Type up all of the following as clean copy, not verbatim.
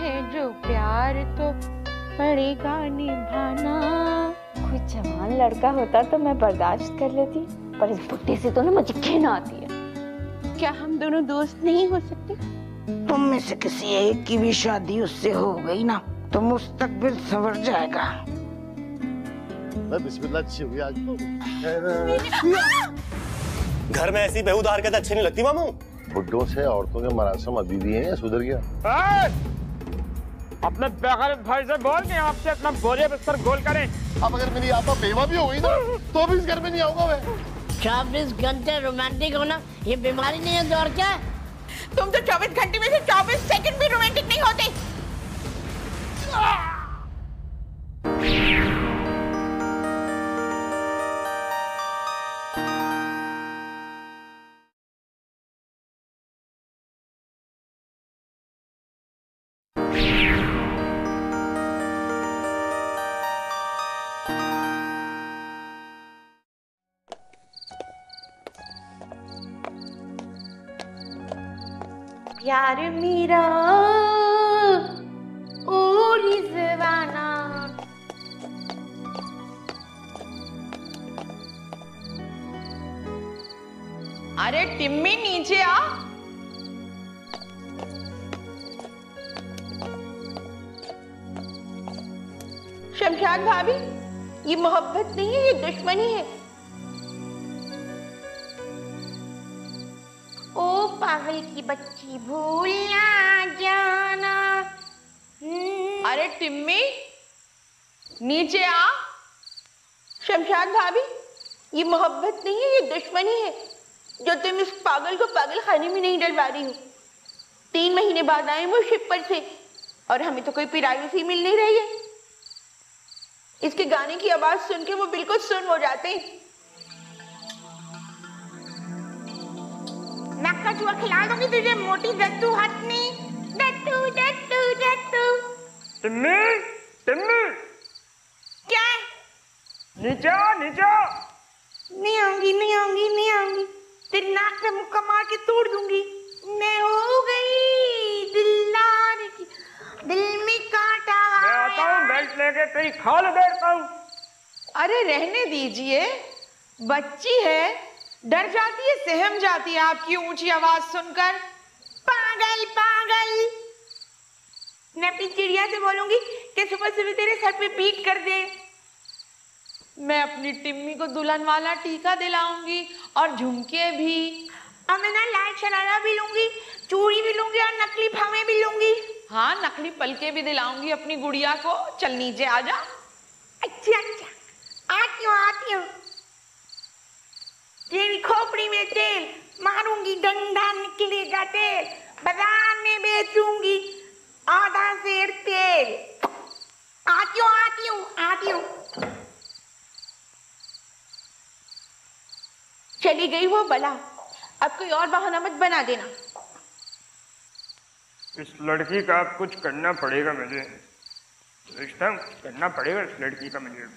है जो प्यार तो पड़ेगा निभाना। कोई जवान लड़का होता तो मैं बर्दाश्त कर लेती, पर इस बुड्ढे से तो ना मुझे घिन आती है। क्या हम दोनों दोस्त नहीं हो सकते? तुम में से किसी एक की भी शादी उससे हो गई ना तो मुस्तकबिल संवर जाएगा। बिस्मिल्लाह, अच्छी हुई आज तो। घर में ऐसी बेहुदा हरकत अच्छी नहीं लगती मामू। बुड्ढों से औरतों के मरासम अभी भी हैं या सुधर गया? अपने बेगैरत भाई से बोल के आपसे अपना बोरिया बिस्तर गोल करें। अब अगर मेरी आपा बेवा भी हो गई ना तो भी इस घर में नहीं आऊंगा मैं। 24 घंटे रोमांटिक होना ये बीमारी नहीं है तो और क्या? तुम तो 24 घंटे में से 24 सेकंड भी रोमांटिक नहीं होते। प्यार मेरा ओ रिज़वाना, अरे टिम्मी नीचे आ। शमशाद भाभी, ये मोहब्बत नहीं है, ये दुश्मनी है। ओ पागल की बच्ची भूल ना जाना। अरे टिम्मी नीचे आ। शमशाद भाभी, ये मोहब्बत नहीं है, ये दुश्मनी है जो तुम इस पागल को पागल खाने में नहीं डलवा रही हो। 3 महीने बाद आए वो शिप पर से और हमें तो कोई प्राइवेसी मिल नहीं रही है। इसके गाने की आवाज सुन के वो बिल्कुल सुन हो जाते हैं। नक्का चूहा खिला दूंगी तुझे मोटी दत्तू हथनी। दत्तू दत्तू दत्तू। टिम्मी, टिम्मी, क्या है? नीचे आ, नीचे आ। नहीं आऊंगी, नहीं आऊंगी, नहीं आऊंगी। तेरी नाक पे मुक्का मार के तोड़ दूंगी। मैं हो गई दिलदार की, दिल में कांटा। मैं आता हूँ बेल्ट लेके तेरी खाल उधेड़ता हूँ। अरे रहने दीजिए, बच्ची है, डर जाती है, सहम जाती है आपकी ऊंची आवाज सुनकर। पागल पागल। मैं अपनी चिड़िया से बोलूंगी कि सुबह सुबह तेरे सर पे पीट कर दे। मैं अपनी टिम्मी को दुल्हन वाला टीका दिलाऊंगी और झुमके भी। और मैं ना लाइट शरारा भी लूंगी, चूड़ी भी लूंगी और नकली फामे भी लूंगी। हाँ, नकली पलके भी दिलाऊंगी अपनी गुड़िया को। चल नीचे आ जा। अच्छा अच्छा, आती हूँ आती हूँ। तेरी खोपड़ी में तेल मारूंगी, डंडा निकलेगा तेल। बाजार में बेचूंगी आधा सेर तेल। आती हूँ आती हूँ आती हूँ। चली गई वो बला। अब कोई और बहाना मत बना देना। इस लड़की का अब कुछ करना पड़ेगा मुझे। रिश्ता करना पड़ेगा इस लड़की का मुझे।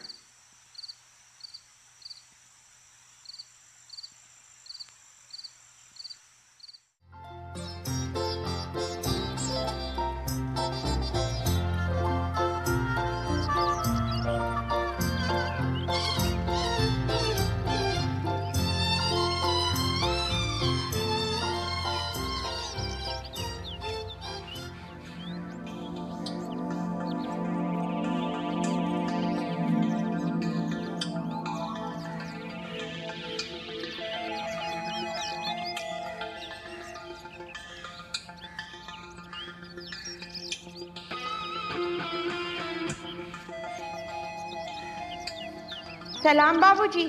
सलाम बाबूजी।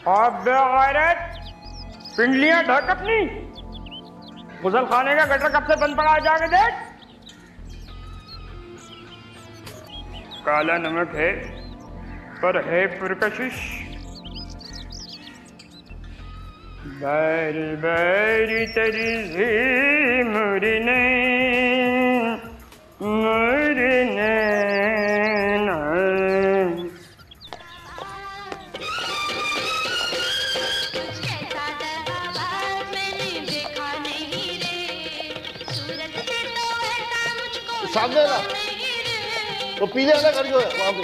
आप बेगैरत, पिंडलियां ढक अपनी। गुसल खाने का गटर कब से बंद पड़ा है, जाके देख। काला नमक है पर है पुरकशिश। बारी बारी तेरी जी मुरने मुरने। मैंने देखा सामने ना वो पीले वाला घर जो है वहां पे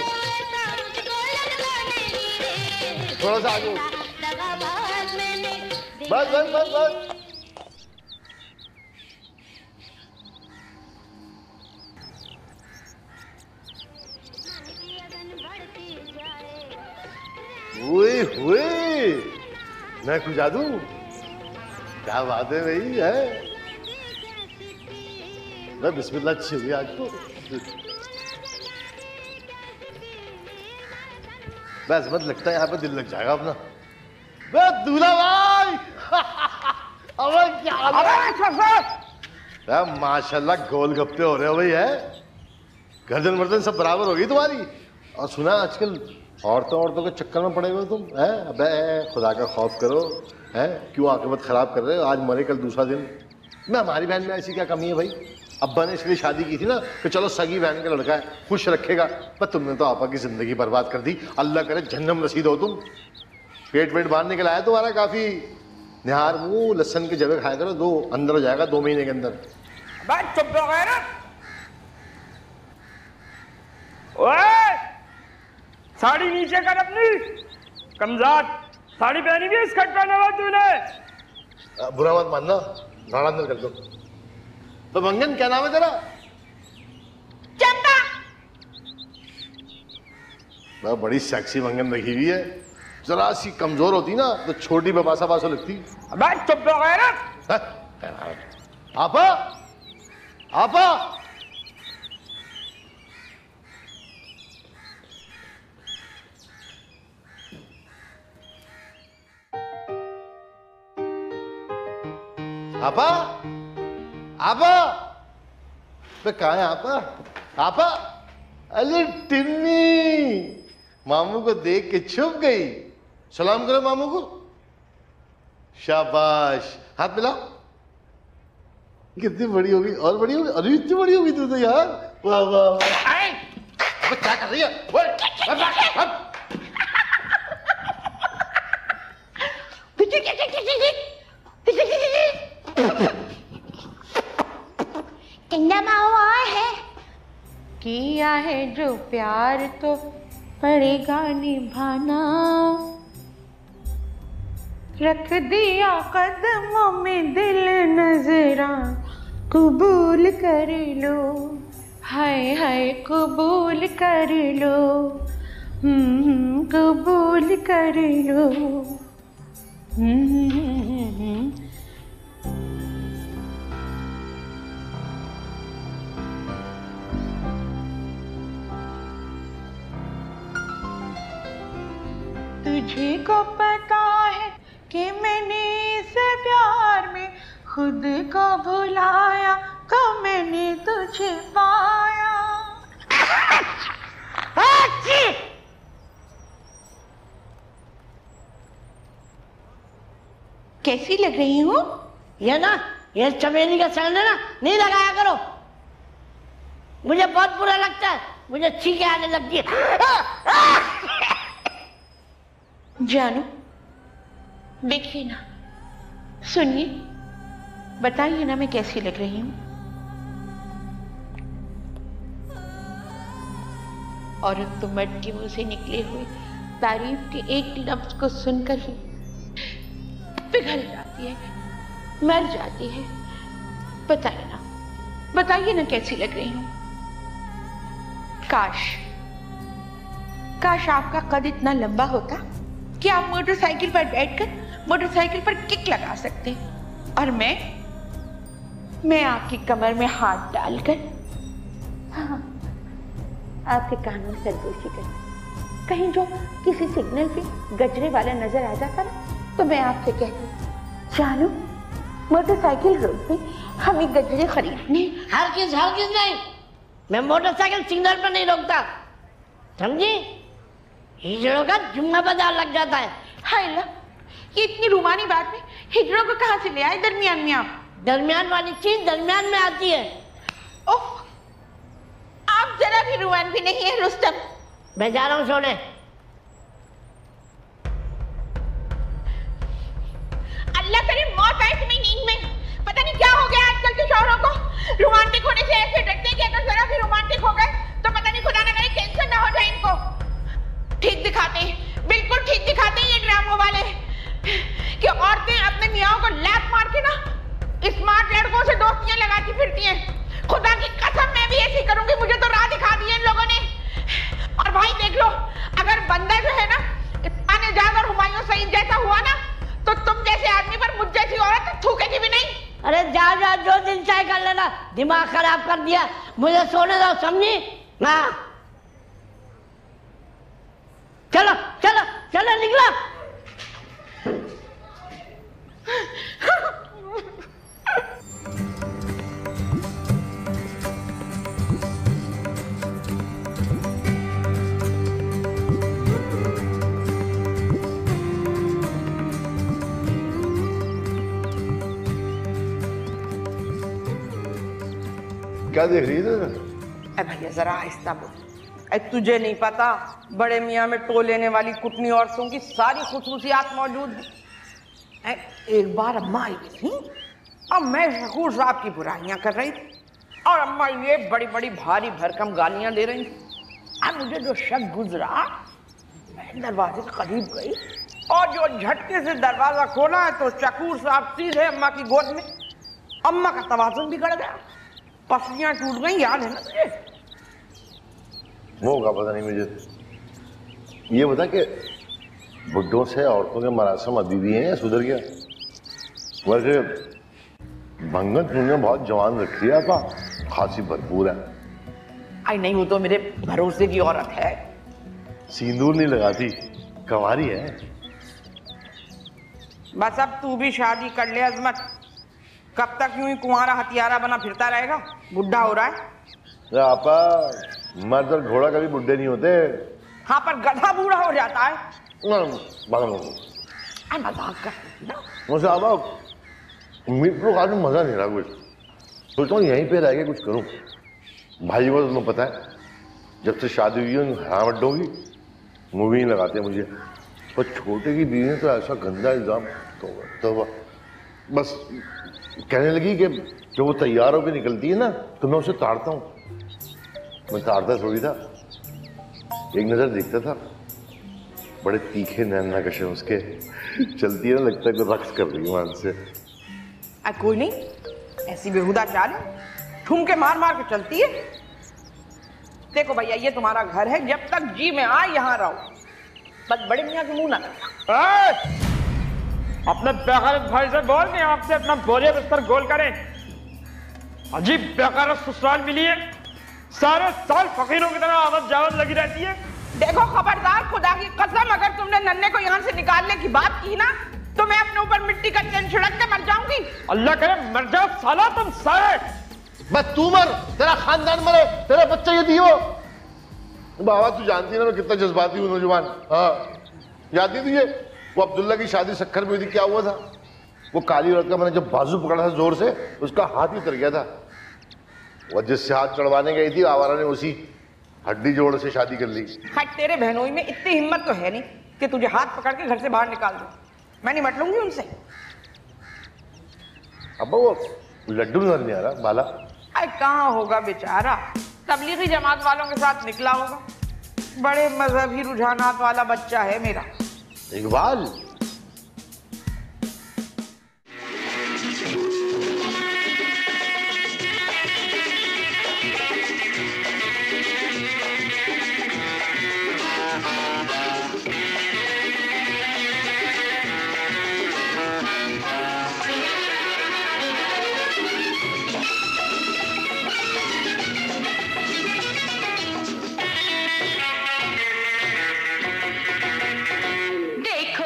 थोड़ा सा आगे। बस बस बस बस। हुए मैं कुछ जादू, क्या बात है भाई है। मैं बिस्मिल्लाह अच्छी हुई आज तो। बस मत लगता है यहाँ पे दिल लग जाएगा अपना। बस दूल्हा भाई अबे क्या माशाल्लाह गोलगप्पे हो रहे हो भाई है। गर्दन वर्दन सब बराबर हो गई तुम्हारी। और सुना आजकल औरतों के चक्कर में पड़े हुए तुम है। अबे खुदा का खौफ करो है, क्यों आकबत खराब कर रहे हो। आज मरे कल दूसरा दिन। मैं हमारी बहन में ऐसी क्या कमी है भाई। अब्बा ने इसलिए शादी की थी ना कि चलो सगी बहन का लड़का है खुश रखेगा, पर तुमने तो आपा की जिंदगी बर्बाद कर दी। अल्लाह करे जन्नम नसीब हो तुम। पेट वेट बाहर निकल आया तुम्हारा काफी। निहार मुंह लहसन की जगह खाया करो, दो अंदर हो जाएगा 2 महीने के अंदर। साड़ी नीचे कर अपनी कमजात। साड़ी पहनी भी स्कर्ट पहना हुआ तूने। बुरा मत मानना, नाड़ा अंदर कर दो। तो मंगन क्या नाम है तेरा? चंपा। बड़ी सेक्सी मंगन रखी हुई है। जरा सी कमजोर होती ना तो छोटी बबासा बासा लगती। अबे चुप गैरत। आपा आपा आपा आपा कहाँ है आपा? आपा अरे टिन्नी मामू को देख के छुप गई। सलाम करो मामू को। शाबाश, हाथ मिलाओ। कितनी बड़ी होगी और बड़ी होगी। अरे इतनी बड़ी होगी तू तो यार। वाह वाह वाह। क्या कर रही है? किया है जो प्यार तो पड़ेगा निभाना। रख दिया कदमों में दिल नजरा, कबूल कर लो। हाय हाय कबूल कर लो। कबूल कर लो। तुझे को पता है कि मैंने इस प्यार में खुद को भुलाया, तो मैंने तुझे पाया। कैसी लग रही हूँ? ये ना, ये चमेली का सेंट है ना, नहीं लगाया करो। मुझे बहुत बुरा लगता है, मुझे छींकें आने लगती है। जानू देखिए ना, सुनिए, बताइए ना मैं कैसी लग रही हूँ। औरत तो मर्द के मुंह से निकले हुए तारीफ के एक लफ्ज को सुनकर ही पिघल जाती है, मर जाती है। बताइए ना कैसी लग रही हूँ। काश आपका कद इतना लंबा होता कि आप मोटरसाइकिल पर बैठकर मोटरसाइकिल पर किक लगा सकते, और मैं आपकी कमर में हाथ डालकर आपके कानों में सरगोशी करती। कहीं जो किसी सिग्नल पे गजरे वाला नजर आ जाता ना, तो मैं आपसे कहती, जानू मोटरसाइकिल रोक दे, हमें गजरे खरीदने। हरगिज़ नहीं, मैं मोटरसाइकिल सिग्नल पर नहीं रोकता, समझी? हिजड़ों का जुम्मा बाजार लग जाता है। हाय अल्लाह, ये इतनी रूमानी बात में हिजड़ों को कहाँ से ले आए दरमियान में आप? दरमियान वाली चीज दरमियान में आती है। ओह, आप जरा भी रूमान भी नहीं है रुस्तम। मैं जा रहा हूँ सोने। अल्लाह करे मौत आए तुम्हें नींद में। पता नहीं क्या हो गया आजकल के शौहरों को। जो दिन चाहे कर लेना, दिमाग खराब कर दिया, मुझे सोने दो, समझी ना? चलो चलो चलो निकलो। क्या देख रही है? अरे भैया जरा आहिस्ता बोल। तुझे नहीं पता बड़े मियाँ में टो लेने वाली कुटनी औरतों की सारी खुसूसियात मौजूद है। एक बार अम्मा आई थी, अब मैं शकूर साहब की बुराइयां कर रही थी और अम्मा ये बड़ी बड़ी भारी भरकम गालियां दे रही थी। अब मुझे जो शक गुजरा, मैं दरवाजे के करीब गई और जो झटके से दरवाजा खोला है तो शकूर साहब सीधे अम्मा की गोद में। अम्मा का तवाज़ुन बिगड़ गया, पसलियां टूट गई, याद है ना तुझे? वो होगा, पता नहीं मुझे। ये बता कि बुड्ढों से औरतों के मरासम अभी भी हैं या सुधर गया? वैसे भंगन तुमने बहुत जवान रखी है, आपा खासी भरपूर है। आई नहीं, वो तो मेरे भरोसे की औरत है। सिंदूर नहीं लगाती, कंवारी है। बस अब तू भी शादी कर ले अजमत। कब तक यूं ही कुंवारा हथियारा बना फिरता रहेगा? बुढ़ा हो रहा है। आपा मर्द और घोड़ा कभी बुढ़े नहीं होते। हाँ, पर गधा बूढ़ा हो जाता है। मजाक कर मुझे आपा मीट आज मजा नहीं रहा कुछ। सोचता हूँ यहीं पे रह के कुछ करूँ। भाई को तुम्हें पता है, जब से शादी हुई है हराम अड्डों की मूवी नहीं लगाते मुझे। पर छोटे की बीवी ने तो ऐसा गंदा इल्जाम तो बस कहने लगी कि जब वो तैयार होकर निकलती है ना तो मैं उसे ताड़ता हूँ। मैं ताड़ता थोड़ी था, एक नजर देखता था। बड़े तीखे नैन नक्शे उसके, चलती है ना लगता है कि रक्स कर रही है से। कोई नहीं, ऐसी बेहुदा चाल ठुमके मार मार के चलती है। देखो भैया, ये तुम्हारा घर है, जब तक जी में आ यहाँ रहो, बस बड़े मियाँ के मुंह ना करना। अपने बेगैरत भाई से बोल के आपसे अपना बोरिया बिस्तर गोल करें। अजीब बेगैरत ससुराल मिली है, सारे साल फकीरों की तरह आवत जावत लगी रहती है। देखो खबरदार, खुदा की कसम, अगर तुमने नन्हे को यहाँ से निकालने की बात की ना तो मैं अपने ऊपर मिट्टी का चैन छिड़क के मर जाऊंगी। अल्लाह करे मर जाओ साला तुम सारे। बस तू मर, तेरा खानदान मरे, तेरा बच्चा ये दियो। बाबा तू जानती है ना मैं कितना जज्बाती हूँ नौजवान। हाँ याद नहीं तुझे वो अब्दुल्ला की शादी सक्खर में हुई थी, क्या हुआ था? वो काली औरत का मैंने जब बाजू पकड़ा था जोर से, उसका हाथ ही उतर गया था। वो जिससे हाथ चढ़वाने गई थी आवारा ने उसी हड्डी जोड़ से शादी कर ली। हट, तेरे बहनोई में इतनी हिम्मत तो है नहीं कि तुझे हाथ पकड़ के घर से बाहर निकाल दो। मैं नहीं मट लूंगी उनसे। अब वो लड्डू नजर नहीं आ रहा बाला। अरे कहाँ होगा बेचारा, तबलीगी जमात वालों के साथ निकला होगा। बड़े मजहबी रुझानात वाला बच्चा है मेरा। इकबाल देखो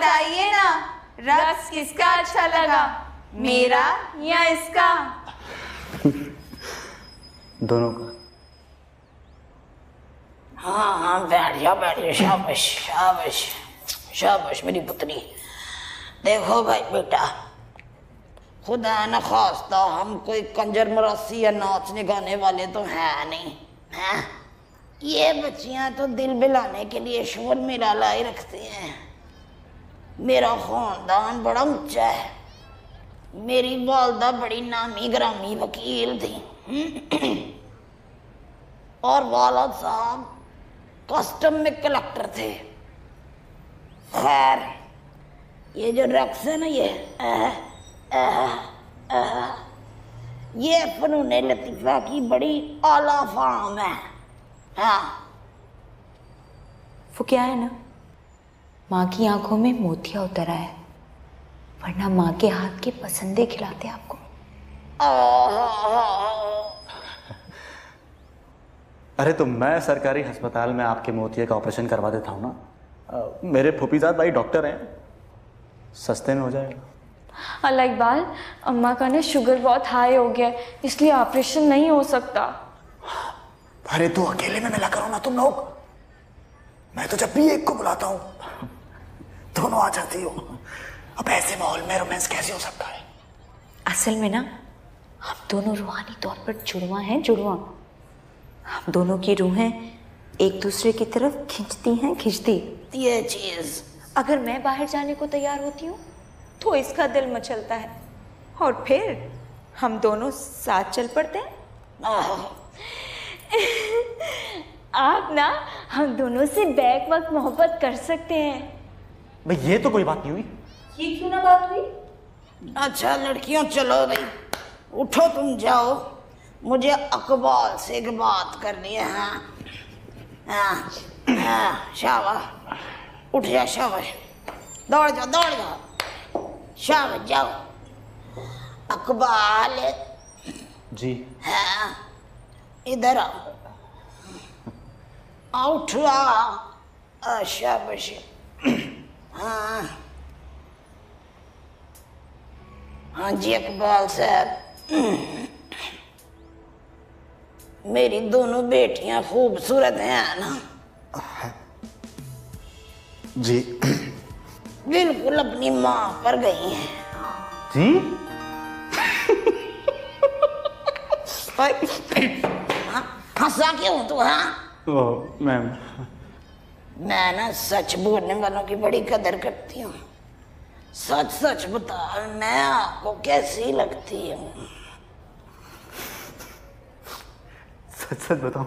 बताइए ना, रक्स किसका अच्छा लगा, मेरा या इसका? दोनों का। हाँ हाँ बैठ जा शाबाश शाबाश शाबाश मेरी पुत्री। देखो भाई बेटा, खुदा न खास्ता हम कोई कंजर मरासी या नाचने गाने वाले तो है नहीं हैं। ये बच्चियां तो दिल बिलाने के लिए शोर मेरा लाई रखती हैं। मेरा खानदान बड़ा ऊंचा है। मेरी वालदा बड़ी नामी ग्रामी वकील थी और वाला साहब कस्टम में कलेक्टर थे। खैर ये जो रक्स है ना, ये फनूने लतीफा की बड़ी आला फार्म है। हाँ वो क्या है ना, माँ की आंखों में मोतिया उतर आया है, वरना माँ के हाथ के पसंदे खिलाते आपको। अरे तो मैं सरकारी अस्पताल में आपके मोतिये का ऑपरेशन करवा देता हूँ ना। मेरे फूफीजाद भाई डॉक्टर हैं, सस्ते में हो जाएगा। अल्लाह इकबाल, अम्मा का ना शुगर बहुत हाई हो गया है, इसलिए ऑपरेशन नहीं हो सकता। अरे तो अकेले में मिला करो ना तुम लोग, मैं तो जब भी एक को बुलाता हूँ दोनों आ जाती हो। अब ऐसे माहौल में रोमांस कैसे हो सकता है? असल में ना हम दोनों रूहानी तौर पर जुड़वा हैं, जुड़वा। हम दोनों की रूहें एक दूसरे की तरफ खिंचती। ये चीज अगर मैं बाहर जाने को तैयार होती हूँ तो इसका दिल मचलता है, और फिर हम दोनों साथ चल पड़ते हैं। आप ना हम दोनों से बैक वक्त मोहब्बत कर सकते हैं। भाई ये तो कोई बात नहीं हुई। ये क्यों ना बात हुई? अच्छा लड़कियों चलो भाई, उठो तुम जाओ, मुझे अकबाल से एक बात करनी है। हाँ शाबाश, उठ जा शाबाश, दौड़ जाओ शाबाश जाओ। अकबाल जी हाँ इधर आओ, उठ आ शाबाश। हाँ हाँ जी अकबाल साहब, मेरी दोनों बेटियां खूबसूरत हैं ना? जी बिल्कुल अपनी माँ पर गई हैं। जी हंसा क्यों तू? हाँ मैम, मैं ना सच बोलने वालों की बड़ी कदर करती हूँ। सच सच बता, मैं आपको कैसी लगती हूँ? सच सच बताओ।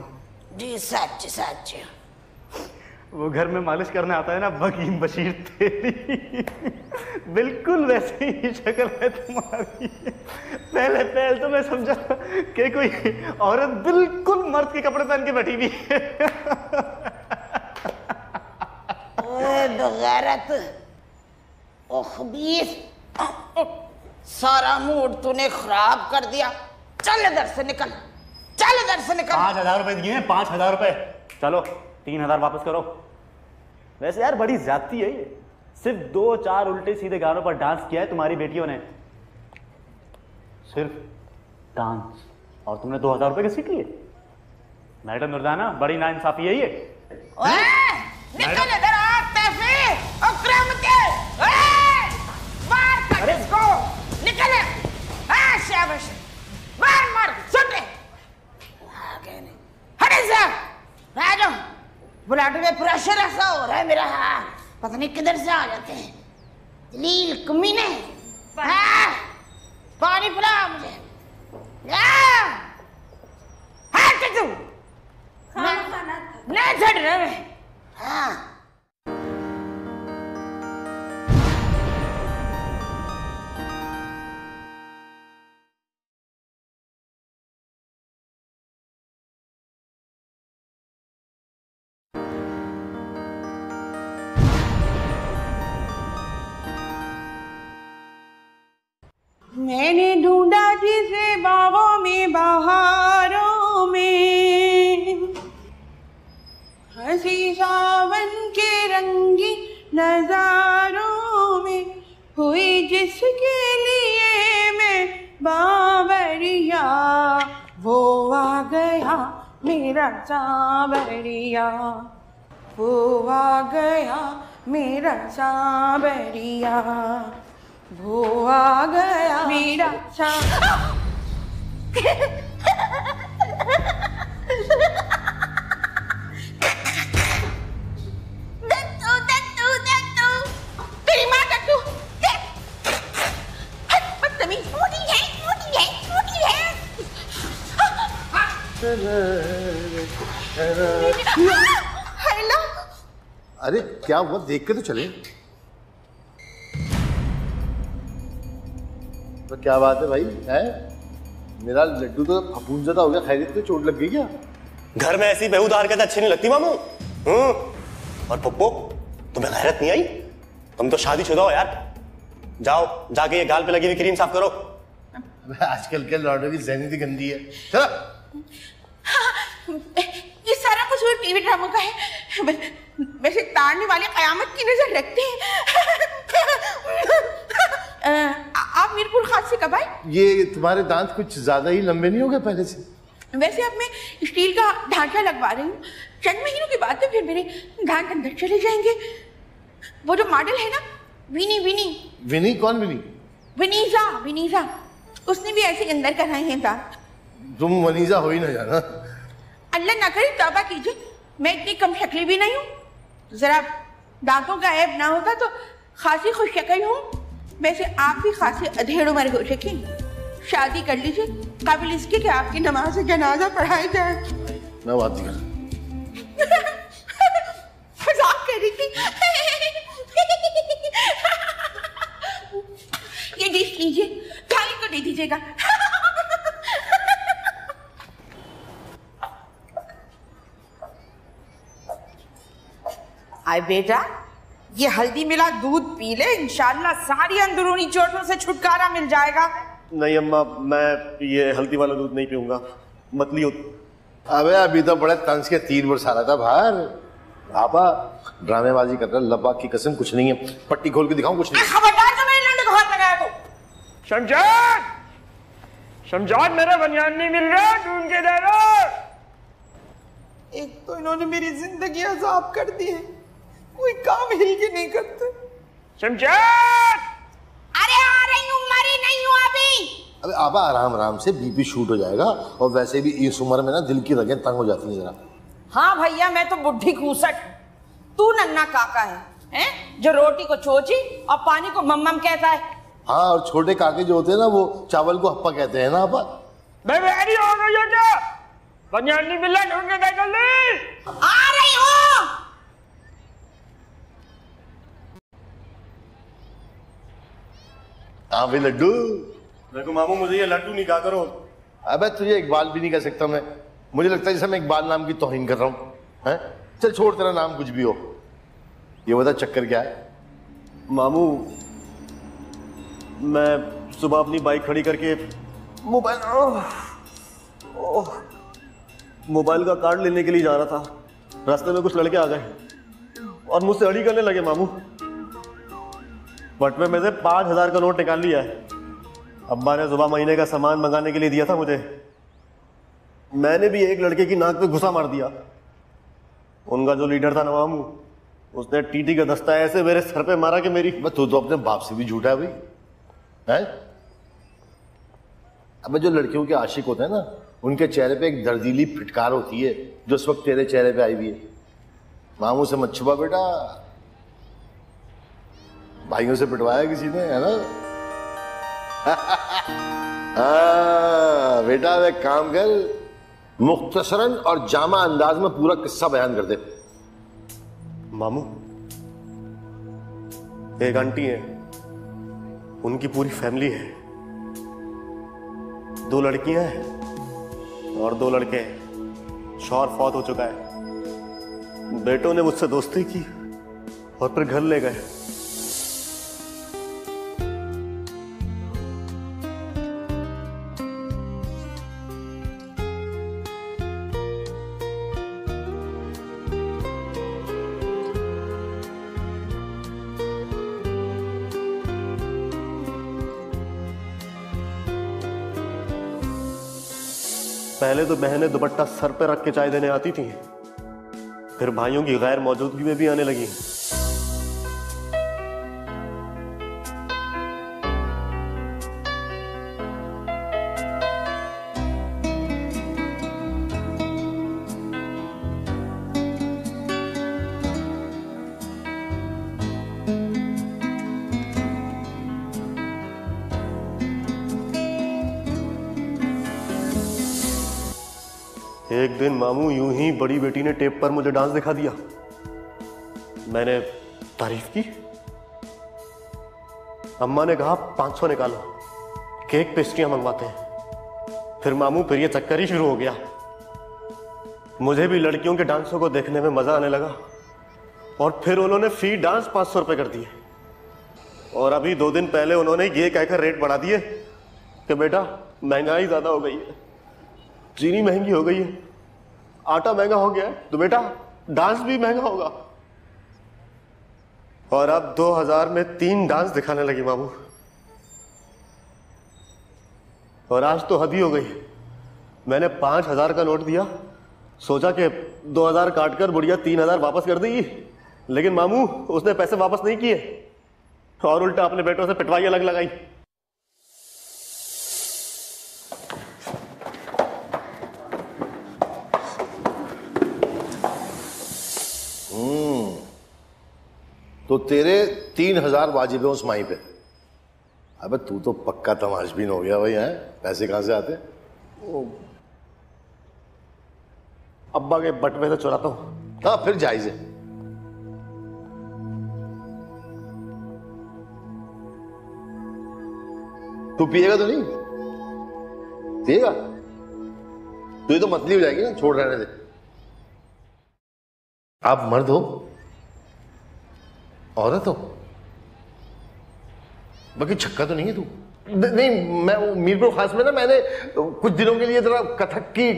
जी सच सच। वो घर में मालिश करने आता है ना वकीम बशीर तेरी, बिल्कुल वैसे ही शक्ल है तुम्हारी। पहले तो मैं समझा कि कोई औरत बिल्कुल मर्द के कपड़े पहन के बैठी हुई है। ओए बगैरत, ओ खबीस, सारा मूड तूने खराब कर दिया। चल इधर से निकल, चल इधर से निकल। 5,000 रुपए दिए हैं, 5,000 रुपए। चलो 3,000 वापस करो। वैसे यार बड़ी ज्यादती है ये, सिर्फ 2-4 उल्टे सीधे गानों पर डांस किया है तुम्हारी बेटियों ने, सिर्फ डांस, और तुमने 2,000 रुपए के सीख लिए। मैडम नुरदाना, बड़ी नाइंसाफी है ये। निकल इधर आ तैफी, अकरम के, मार कर इसको, निकल। शाबाश, मार सुटे। हटे से, आ जाओ। ब्लड में प्रेशर ऐसा हो रहा है मेरा, पता नहीं किधर से आ जाते हैं। दलील कमीने, पानी पिला मुझे। हट तू, नहीं छड़ रहा मैं। हाँ मैंने ढूंढा जिसे बागों में बहारों में, हंसी सावन के रंगी नजारों हुई जिसके लिए मैं बावरिया, वो आ गया मेरा सांवरिया, वो आ गया मेरा सांवरिया, वो आ गया मेरा तेरी माँ दत्तू, बदतमीज, मोटी है, मोटी है, मोटी है। हेलो। अरे क्या हुआ, देख के तो चले। तो क्या बात है भाई, है मेरा लड्डू तो फफूंदज़दा हो गया, खैरियत तो चोट लग गई क्या? घर में ऐसी बेहुदार कहते अच्छी नहीं लगती मामू। और पप्पो, तुम्हें गैरत नहीं आई? तुम तो शादीशुदा हो यार। जाओ जाके ये गाल पे लगी हुई क्रीम साफ करो। आजकल के लौटों की ज़हनी गंदी है। चलो। ये सारा कसूर टीवी ड्रामों का है। वैसे ताड़ने वाले कयामत की नजर रखते हैं। आप मीरपुर खास से कब आए? ये तुम्हारे दांत कुछ ज्यादा ही लंबे नहीं हो गए पहले से? वैसे अब मैं स्टील का ढांचा लगवा रही हूँ, चंद महीनों के बाद तो फिर मेरे दांत अंदर चले जाएंगे। वो जो मॉडल है ना, विनी विनी। विनी? कौन विनी? विनीजा, विनीजा, उसने भी ऐसे अंदर कराए हैं दांत। तुम वनीजा हो ही ना जाना। अल्लाह ना करे, तौबा कीजिए, मैं इतनी कम शक्ली भी नहीं हूँ। जरा दांतों का ऐब ना होता तो खासी खुश शक्ल हूँ। वैसे आप भी खासी अधेड़ उम्र हो सके, शादी कर लीजिए, काबिल इसके कि आपकी नमाज जनाजा पढ़ाई जाए। मैं बात नहीं कर मजाक कर रही थी। ये डिश लीजिए, थाली को दे दीजिएगा। आए बेटा, ये हल्दी मिला दूध पी ले, इंशाल्लाह सारी अंदरूनी चोटों से छुटकारा मिल जाएगा। नहीं अम्मा, मैं ये हल्दी वाला दूध नहीं पीऊंगा, मत लियो। अबे अभी तो बड़े तंज के तीर बरसा रहा था बाहर। आपा ड्रामेबाजी कर रहा, लब्बा की कसम कुछ नहीं है। पट्टी खोल के दिखाऊं? कुछ नहीं। खबरदार जो मेरे लंडे को हाथ लगाया तो। शमजाद, शमजाद, मेरा बनियान नहीं मिल रहा, ढूंढ के दे दो। एक तो इन्होंने मेरी जिंदगी अजाब कर दी है, कोई काम हिल के नहीं करते। शमजाद! अरे आ रही हूँ, मरी नहीं हूँ अभी। अबे आबा आराम आराम से, बीपी शूट हो जाएगा। और वैसे भी इस उम्र में ना दिल की रगें तंग हो जाती हैं जरा। हाँ भैया, मैं तो बुढ़ी खूसट, तू नन्ना काका है जो रोटी को चोची और पानी को मम्मम कहता है। हाँ, और छोटे काके जो होते हैं ना, वो चावल को हप्पा कहते हैं ना आपा। मैं रेडी हो गई है क्या? बनियान नहीं मिल रहा, ढूंढ के दे जल्दी। आ रही हूँ। हाँ भाई लड्डू। देखो मामू, मुझे ये लड्डू नहीं कहा करो। अबे तुझे इकबाल भी नहीं कह सकता मैं। मुझे लगता है जैसे मैं इकबाल नाम की तौहीन कर रहा हूँ। हैं? चल छोड़, तेरा नाम कुछ भी हो। ये बता चक्कर क्या है? मामू, मैं सुबह अपनी बाइक खड़ी करके मोबाइल का कार्ड लेने के लिए जा रहा था। रास्ते में कुछ लड़के आ गए और मुझसे अड़ी करने लगे मामू। बटवे में से 5,000 का नोट निकाल लिया है। अब्बा ने सुबह महीने का सामान मंगाने के लिए दिया था मुझे। मैंने भी एक लड़के की नाक पे घुसा मार दिया। उनका जो लीडर था ना मामू, उसने टीटी का दस्ता ऐसे मेरे सर पे मारा कि मेरी। तू तो अपने बाप से भी झूठा है भाई। है? अब जो लड़कियों के आशिक होते हैं ना, उनके चेहरे पे एक दर्दीली फिटकार होती है, जो इस वक्त तेरे चेहरे पे आई हुई है। मामू से मत छुपा बेटा, भाइयों से पिटवाया किसी ने, है ना? बेटा एक काम कर, मुख्तसरन और जामा अंदाज में पूरा किस्सा बयान कर दे। मामू, एक आंटी है, उनकी पूरी फैमिली है। 2 लड़कियां हैं और 2 लड़के हैं। शौहर फौत हो चुका है। बेटों ने मुझसे दोस्ती की और फिर घर ले गए। पहले तो बहनें दुपट्टा सर पे रख के चाय देने आती थी, फिर भाइयों की गैर मौजूदगी में भी आने लगी। एक दिन मामू यूं ही बड़ी बेटी ने टेप पर मुझे डांस दिखा दिया। मैंने तारीफ की। अम्मा ने कहा 500 निकालो, केक पेस्ट्रियां मंगवाते हैं। फिर मामू फिर ये चक्कर ही शुरू हो गया। मुझे भी लड़कियों के डांसों को देखने में मजा आने लगा और फिर उन्होंने फी डांस 500 रुपए कर दिए। और अभी 2 दिन पहले उन्होंने ये कहकर रेट बढ़ा दिए कि बेटा महंगाई ज्यादा हो गई है, चीनी महंगी हो गई है, आटा महंगा हो गया है, तो बेटा डांस भी महंगा होगा। और अब 2000 में 3 डांस दिखाने लगी मामू। और आज तो हद ही हो गई। मैंने 5000 का नोट दिया, सोचा कि 2000 काटकर बुढ़िया 3000 वापस कर देगी, लेकिन मामू उसने पैसे वापस नहीं किए और उल्टा अपने बेटों से पिटवाई अलग लगाई। तो तेरे 3000 वाजिब है उस माई पे। अबे तू तो पक्का तमाशबीन हो गया भाई, है? पैसे कहां से आते? अब्बा के बटवे से चुराता हूं। हाँ फिर जायज है। तू पिएगा तो नहीं? पिएगा तो ये तो मतली हो जाएगी ना, छोड़ रहने दे। आप मर्द हो, औरत हो, बाकी छक्का तो नहीं है तू? नहीं, मैं मीरपुर खास में ना मैंने कुछ दिनों के लिए जरा कथक की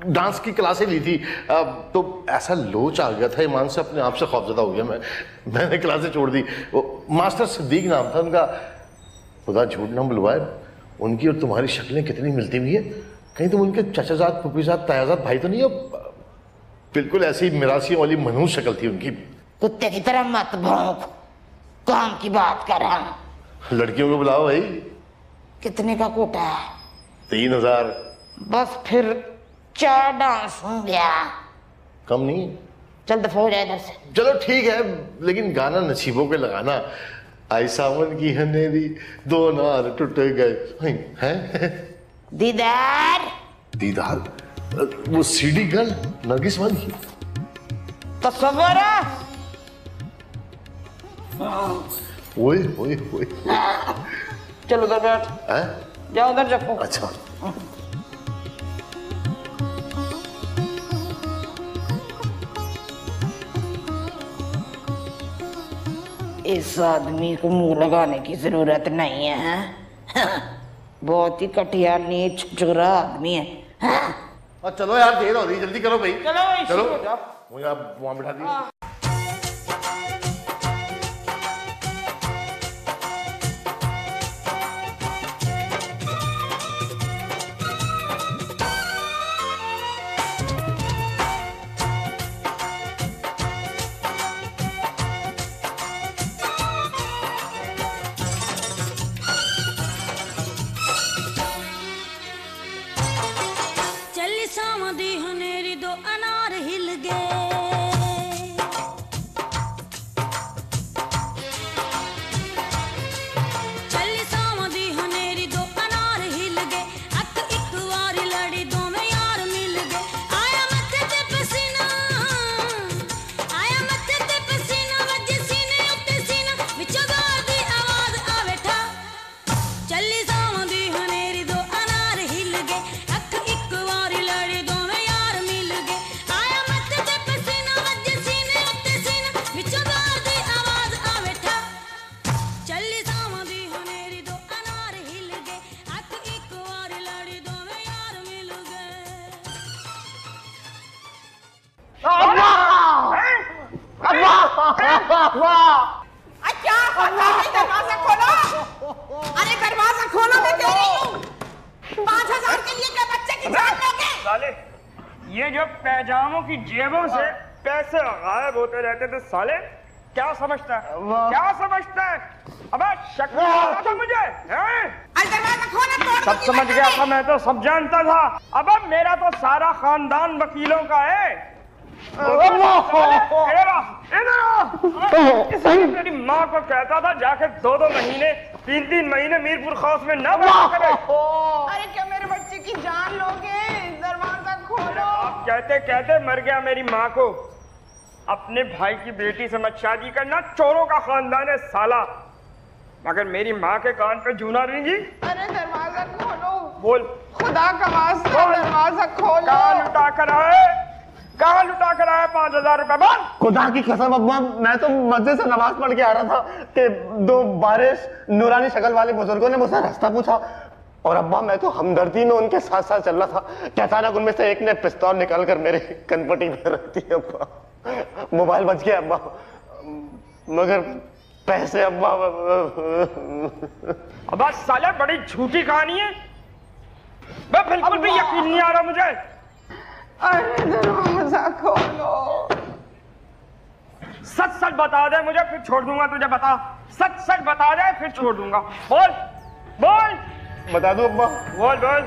डांस की क्लासें ली थी। तो ऐसा लोच आ गया था, ईमान से अपने आप से खौफजदा हो गया मैंने क्लासें छोड़ दी। वो मास्टर सिद्दीक नाम था उनका। खुदा झूठ ना बुलवाए, उनकी और तुम्हारी शक्लें कितनी मिलती हुई है। कहीं तुम उनके चचाजाद, फूफीजाद, तायाजाद भाई तो नहीं हो? बिल्कुल ऐसी मिरासी वाली मनहूस शक्ल थी उनकी। कुत्ते की तरह मत भौंक, काम की बात कर रहा हूं। लड़कियों को बुलाओ भाई। कितने का कोटा है? 3000। बस फिर 4 डांस हो गया। कम नहीं? चल दफा हो जाए इधर से। चलो ठीक है, लेकिन गाना नसीबों पे लगाना। आई सावन की हनेरी, 2 नार टूट गए हैं। दीदार दीदार? वो सीडी गर्ल नरगिस वाली तस्वर है। ओए ओए ओए। चलो उधर बैठ। हैं? जाओ उधर रखो। अच्छा। इस आदमी को मुंह लगाने की जरूरत नहीं है। बहुत ही घटिया नीच चुरा आदमी है। और चलो यार, देर हो रही, जल्दी करो भाई। चलो भाई, चलो शुरू हो जाओ। मुझे आप वहां बिठा दीजिए। दरवाजा खोलो। अरे दरवाजा खोलो, मैं कह रही हूँ। 5000 के लिए क्या बच्चे की साले ये जो पैजामों की जेबों से पैसे गायब होते रहते थे साले, क्या समझता है, क्या समझता है? अबे शक नहीं आता था मुझे, हैं? सब समझ गया था मैं, तो सब जानता था। अब मेरा तो सारा खानदान वकीलों का है। तेरी माँ को कहता था जाके 2-2 महीने 3-3 महीने मीरपुर खौफ में ना बैठा करे। अरे क्या मेरे बच्चे की जान लोगे? दरवाजा खोलो। आप कहते कहते मर गया मेरी माँ को। अपने भाई की बेटी से मत शादी करना, चोरों का खानदान है साला। मगर मेरी माँ के कान पे जूना देंगी। अरे दरवाजा खोलो। बोल, खुदा का वास्ता दरवाजा खोलो। कहाँ लुटा कर आए, कहाँ लुटा कर आए 5,000 रुपए? बोल। खुदा की कसम अब्बा, मैं तो मस्जिद से नमाज पढ़ के आ रहा था कि 2 बारिश नूरानी शक्ल वाले बुजुर्गों ने मुझसे रास्ता पूछा, और अब्बा मैं तो हमदर्दी में उनके साथ साथ चल रहा था कि अचानक उनमें से एक ने पिस्तौल निकाल कर मेरे कनपटी में रख दी। अब्बा मोबाइल बच गया अब्बा, मगर पैसे अब्बा। अब्बा साले बड़ी झूठी कहानी है, मैं बिल्कुल भी यकीन नहीं आ रहा मुझे। अरे दरवाजा खोलो। सच सच बता दे मुझे, फिर छोड़ दूंगा तुझे। बता, सच सच बता दे फिर छोड़ दूंगा। बोल बोल। बता दो अब्बा। बोल बोल।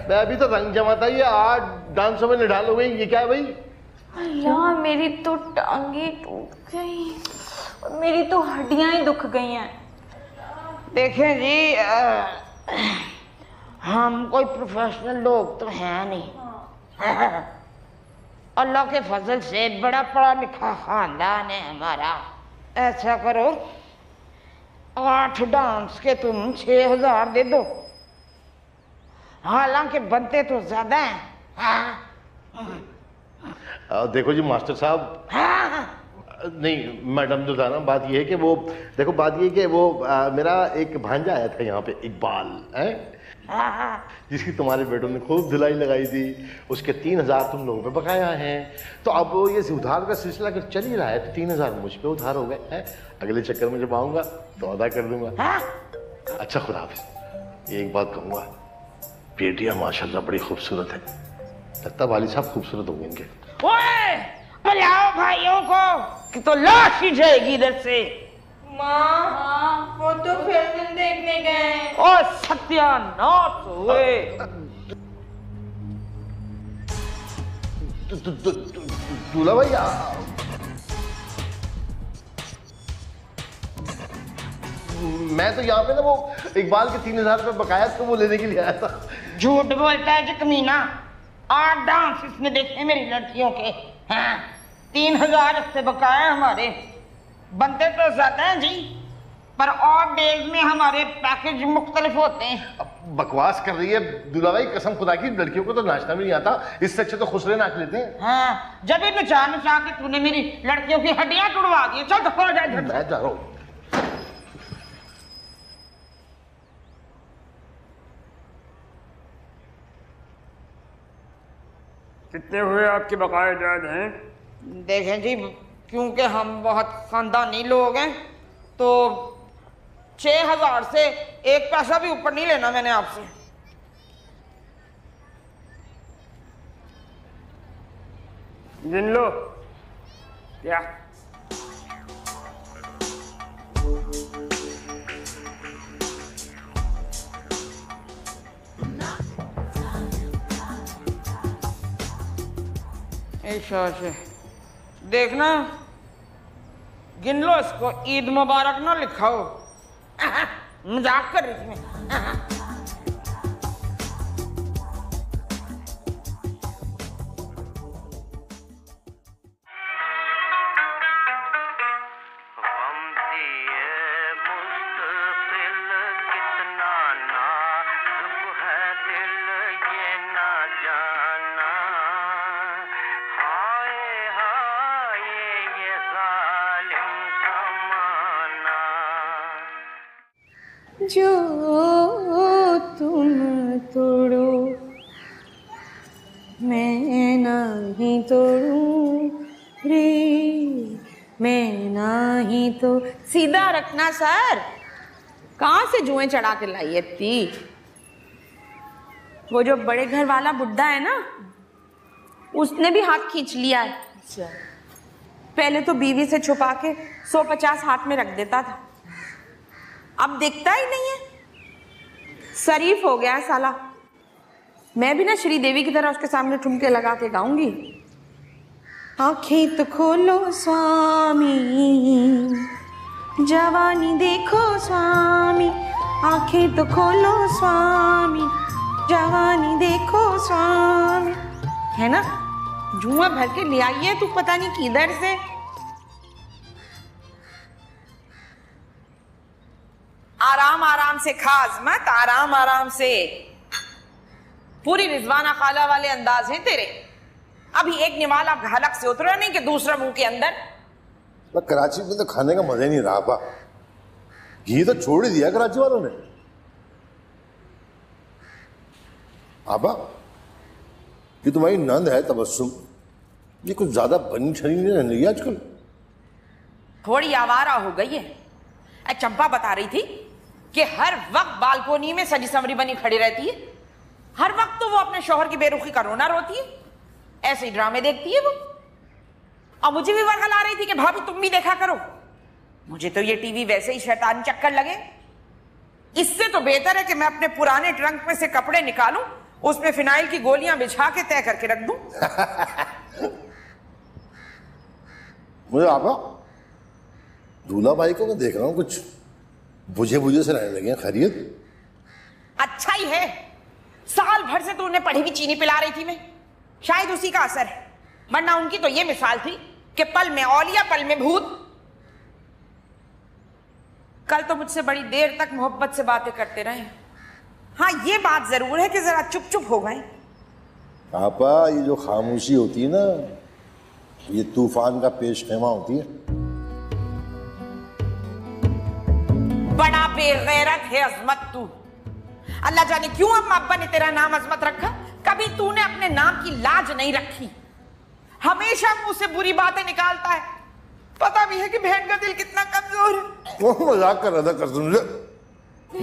मैं अभी तो रंग जमाता ही 8 डांसों में निढाल हो गई। ये क्या है भाई? अल्लाह, मेरी तो टांगे टूट गई और मेरी तो हड्डियां ही दुख गई हैं। देखें जी, हम कोई प्रोफेशनल लोग तो हैं नहीं। अल्लाह के फजल से बड़ा पढ़ा लिखा खानदान है हमारा। ऐसा करो, 8 डांस के तुम 6,000 दे दो, हालांकि बनते तो ज्यादा हैं। देखो जी मास्टर साहब, नहीं मैडम जो था ना, बात ये है कि वो देखो, बात ये है कि वो मेरा एक भांजा आया था यहाँ पे, इकबाल है, जिसकी तुम्हारे बेटों ने खूब धुलाई लगाई थी। उसके 3,000 तुम लोगों पे बकाया हैं। तो अब वो ये उधार का सिलसिला अगर चल ही रहा है तो 3,000 मुझ पे उधार हो गए हैं। अगले चक्कर में जब आऊँगा तो अदा कर दूंगा। अच्छा खुदा हाफिज़। एक बात कहूँगा, बेटियाँ माशाल्लाह बड़ी खूबसूरत है। लगता वाली साहब खूबसूरत होंगे इनके। ओए, बुलाओ भाइयों को कि तो लाश ही जाएगी इधर से। माँ, वो तो फिल्म देखने गए। ओ सत्यानाश हुए। दूल्हा भाई, मैं तो यहाँ पे ना वो इकबाल के 3,000 रुपये बकाया तो वो लेने के लिए आया था। झूठ बोलता है जी कमीना। 8 डांस इसने देखे मेरी लड़कियों के। हाँ, 3,000 इससे बकाया हमारे। बनते तो ज्यादा हैं जी, पर और डेज में हमारे पैकेज मुख्तलिफ होते हैं। अब बकवास कर रही है दूल्हा भाई, कसम खुदा की लड़कियों को तो नाचना भी नहीं आता, इससे अच्छे तो खुसरे नाच लेते हैं। हाँ, जब ही नचा नचा के तूने मेरी लड़कियों की हड्डियां तोड़वा दी। चल तो हो जाए। मैं जा रहा हूँ। कितने हुए आपके बकाया जायद हैं? देखें जी, क्योंकि हम बहुत खानदानी लोग हैं तो 6,000 से 1 पैसा भी ऊपर नहीं लेना मैंने आपसे। गिन लो। क्या ऐसा देखना, गिन लो इसको। ईद मुबारक ना लिखा हो। मजाक कर रही थी मैं। जो तुम तोड़ो मैं नहीं तोड़ूं रे, मैं नहीं तो। सीधा रखना सर, कहाँ से जुएं चढ़ा के लाई है इतनी? वो जो बड़े घर वाला बुड्ढा है ना, उसने भी हाथ खींच लिया है। पहले तो बीवी से छुपा के 150 हाथ में रख देता था, अब दिखता ही नहीं है। शरीफ हो गया है साला। मैं भी ना श्रीदेवी की तरह उसके सामने ठुमके लगा के गाऊंगी। आंखें तो खोलो स्वामी, जवानी देखो स्वामी, आंखें तो खोलो स्वामी, जवानी देखो स्वामी। है ना, जुआ भर के ले आई है तू पता नहीं किधर से। आराम आराम से खा अज़मत, आराम आराम से। पूरी रिजवाना खाला वाले अंदाज हैं तेरे। अभी एक निवाला हलक से उतरा नहीं कि दूसरा मुंह के अंदर। कराची में तो खाने का मजा ही नहीं रहा। घी तो छोड़ ही दिया कराची वालों ने। आबा, ये तुम्हारी नंद है तबस्सुम, ये कुछ ज्यादा बनी छनी नहीं रहने लगी आजकल। थोड़ी आवारा हो गई है। चंपा बता रही थी कि हर वक्त बालकोनी में सजी संवरी बनी खड़ी रहती है। हर वक्त तो वो अपने शौहर की बेरुखी का रोना रोती है, ऐसे ही ड्रामे देखती है वो। और मुझे भी वर्गला रही थी कि भाभी तुम भी देखा करो। मुझे तो ये टीवी वैसे ही शैतान चक्कर लगे। इससे तो बेहतर है कि मैं अपने पुराने ट्रंक में से कपड़े निकालूं, उसमें फिनाइल की गोलियां बिछा के तय करके रख दूं। मुझे आपा, दूल्हा भाई को मैं देख रहा हूं कुछ बुझे बुझे से रहने लगे हैं। खैरियत? अच्छा ही है, साल भर से तो उन्हें पढ़ी हुई चीनी पिला रही थी मैं, शायद उसी का असर है। वरना उनकी तो ये मिसाल थी कि पल में औलिया पल में भूत। कल तो मुझसे बड़ी देर तक मोहब्बत से बातें करते रहे। हाँ, ये बात जरूर है कि जरा चुप चुप हो गए। आपा, ये जो खामोशी होती है ना, ये तूफान का पेश खेमा होती है। बड़ा बेगैरत है अजमत तू। अल्लाह जाने क्यों अब्बा ने तेरा नाम अजमत रखा। कभी तूने अपने नाम की लाज नहीं रखी। हमेशा मुंह से बुरी बातें निकालता है। पता भी है कि बहन का दिल कितना कमजोर है। वो मजाक कर रहा था कसम से।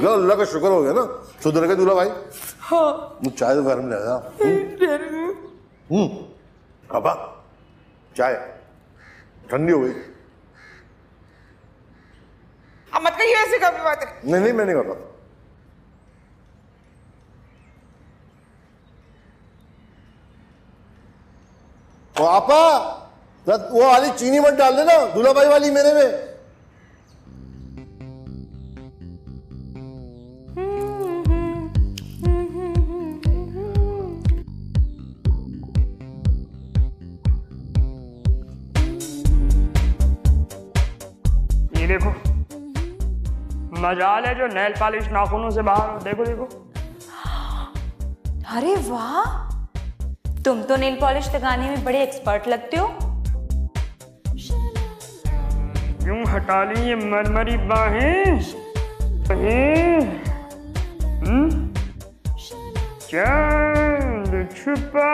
अल्लाह का शुक्र हो गया ना, सुधर गए दूल्हा भाई। हाँ, मुझे चाय तो गर्म ले आया। पापा, चाय ठंडी हो गई। अब मत कहिए ऐसे कभी बातें। नहीं नहीं, मैं नहीं करता। पापा, वो वाली चीनी मत डाल देना, दूल्हा भाई वाली मेरे में। ये देखो, मजाल है जो नेल पॉलिश नाखूनों से बाहर हो। देखो देखो। अरे वाह, तुम तो नेल पॉलिश लगाने में बड़े एक्सपर्ट लगते हो। यूं हटा ली ये मरमरी बाहें। चांद छुपा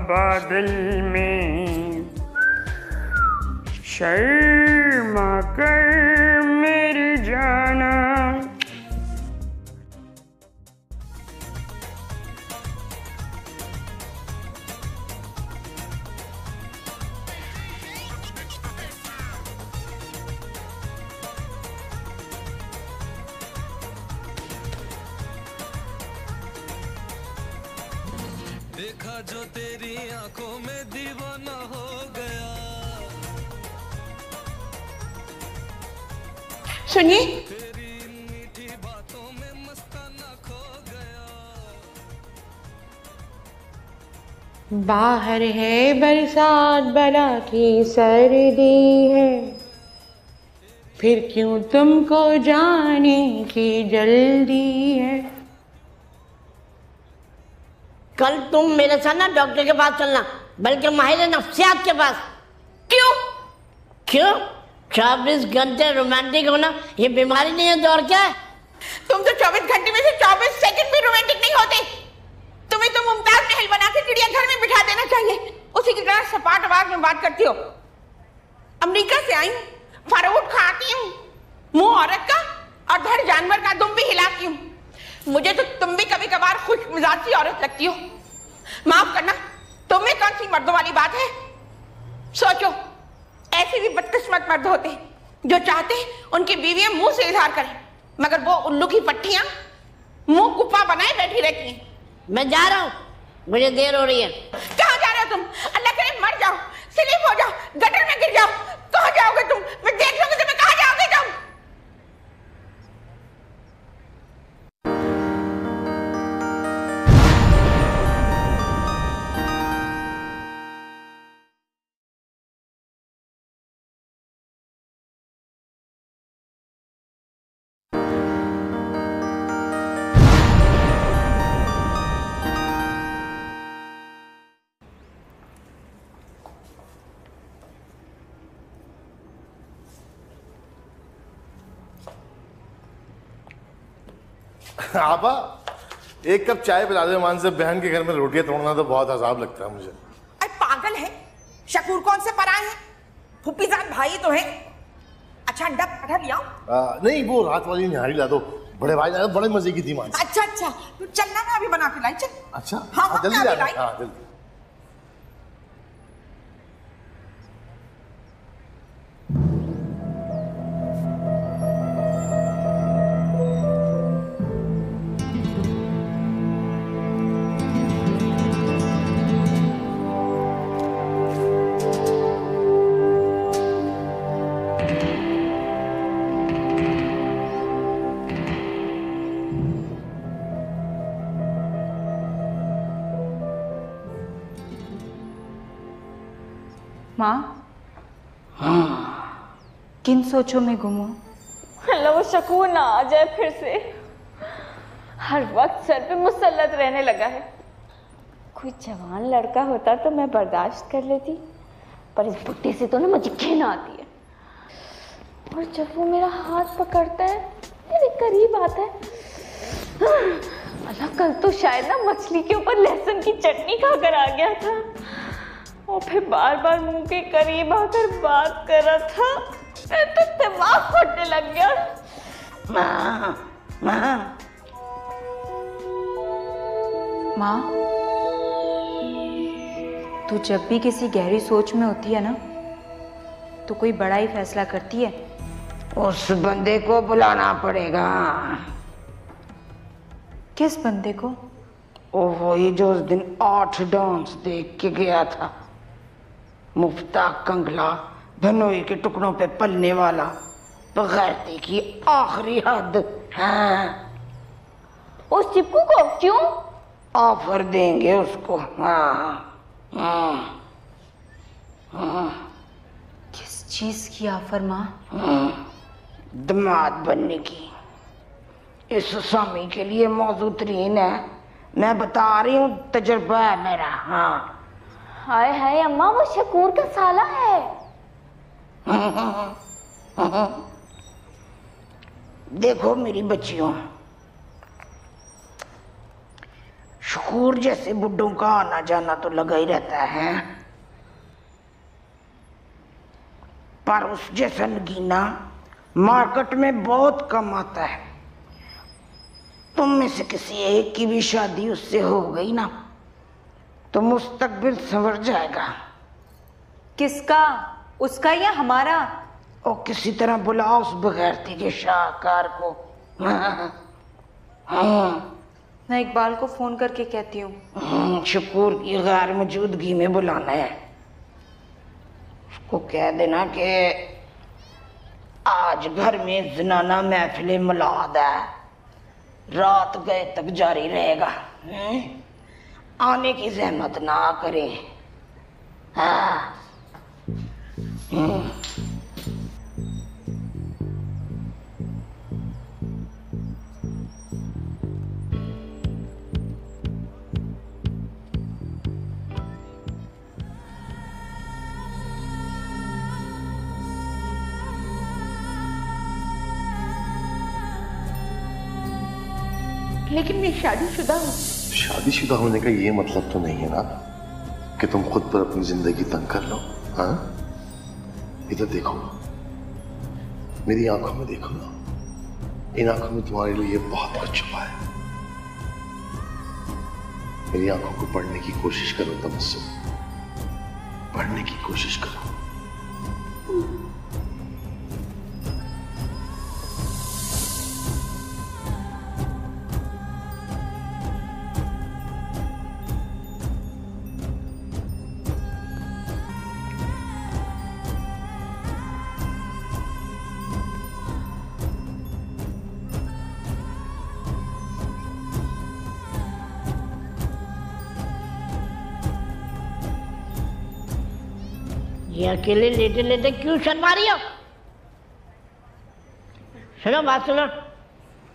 बादल में, शर्मा कर मेरी जाना। देखा जो तेरी आंखों में दीवाना हो गया। सुनिए, तेरी मीठी बातों में मस्ताना खो गया। बाहर है बरसात बला की सर्दी है, फिर क्यों तुमको जाने की जल्दी है। कल तुम मेरे साथ ना डॉक्टर के पास चलना, बल्कि माहिर नफ्सियात के पास। क्यों? क्यों? 24 घंटे रोमांटिक होना ये बीमारी नहीं है तो और क्या है? तुम तो 24 घंटे में से 24 सेकंड भी रोमांटिक नहीं होते। तुम्हें तो मुमताज महल बना के चिड़ियाघर में बिठा देना चाहिए। उसी की तरह सपाट आवाज में बात करती हो। अमेरिका से आई, फरूट खाती हूँ, मुंह औरत का और धड़ जानवर का दुम भी हिलाती हूँ। मुझे तो तुम भी कभी कभार खुश मिजाजी औरत लगती हो। माफ करना, तुम में कौन सी मर्दों वाली बात है? सोचो, ऐसे भी बदकिस्मत मर्द होते जो चाहते उनकी बीवियां मुंह से इजहार करें, मगर वो उल्लू की पट्टियां मुंह कुप्पा बनाए बैठी रहती हैं। मैं जा रहा हूँ, मुझे देर हो रही है। कहाँ जा रहे हो तुम? अल्लाह करे मर जाओ, स्लिप हो जाओ, गटर में गिर जाओ। कहाँ जाओगे तुम? मैं देख लूंगी तुम्हें। कहाँ जाओगे तुम? आपा, एक कप चाय पिला दे। मान से बहन के घर में रोटियां तोड़ना तो बहुत अजाब लगता है मुझे। अरे पागल है, शकूर कौन से पराए हैं? फुप्पीजान भाई तो है। अच्छा अंडा पराठा लिया? नहीं, वो रात वाली निहारी ला दो। बड़े भाई ने बड़े मजे की थी मान। अच्छा अच्छा, तो चलना, मैं अभी बना के लाई। चल। अच्छा हाँ, जल्दी मैं आ अभी लाई। हाँ जल्दी। माँ, किन सोचों में गुम हो? अल्लाह वो शकूर ना आ जाए फिर से। हर वक्त सर पे मुसल्लत रहने लगा है। कोई जवान लड़का होता तो मैं बर्दाश्त कर लेती, पर इस बुड्ढे से तो ना मुझे घिन आती है। और जब वो मेरा हाथ पकड़ता है, मेरे करीब आता है, अल्लाह कल तो शायद ना मछली के ऊपर लहसुन की चटनी खाकर आ गया था, और फिर बार बार मुंह के करीब आकर बात कर रहा था। मैं तो दिमाग फटने लग गया। माँ, तू जब भी किसी गहरी सोच में होती है ना, तो कोई बड़ा ही फैसला करती है। उस बंदे को बुलाना पड़ेगा। किस बंदे को? ओ वही जो उस दिन 8 डांस देख के गया था। मुफ्ता कंगला, धनोई के टुकड़ों पे पलने वाला, बगैरती की आखिरी हद। हाँ, उस चिपकू को क्यों? ऑफर देंगे उसको। हाँ किस चीज की ऑफर माँ? दामाद बनने की। इस स्वामी के लिए मौजू तरीन है। मैं बता रही हूँ, तजुर्बा है मेरा। हाँ। हाय हाय अम्मा, वो शकूर का साला है। देखो मेरी बच्चियों, शकूर जैसे बुड्ढों का आना जाना तो लगा ही रहता है, पर उस जैसा नगीना मार्केट में बहुत कम आता है। तुम में से किसी एक की भी शादी उससे हो गई ना, तो मुस्तकबिल संवर जाएगा। किसका? उसका या हमारा? और किसी तरह बुलाओ उस बगैरती के शाहकार को। मैं इकबाल को फोन करके कहती हूँ। शकूर की गैर मौजूदगी में बुलाना है। उसको कह देना कि आज घर में जनाना महफिल मिलाद है, रात गए तक जारी रहेगा। आने की जहमत ना करें। हाँ। लेकिन मैं शादीशुदा हूँ। शादीशुदा होने का ये मतलब तो नहीं है ना कि तुम खुद पर अपनी जिंदगी तंग कर लो। हाँ, इधर देखो, मेरी आंखों में देखो ना, इन आंखों में तुम्हारे लिए बहुत कुछ छुपा है। मेरी आंखों को पढ़ने की कोशिश करो तबस्सुम, पढ़ने की कोशिश करो। ये अकेले लेटे लेटे क्यों शर्मा रही हो? सुनो बात सुनो,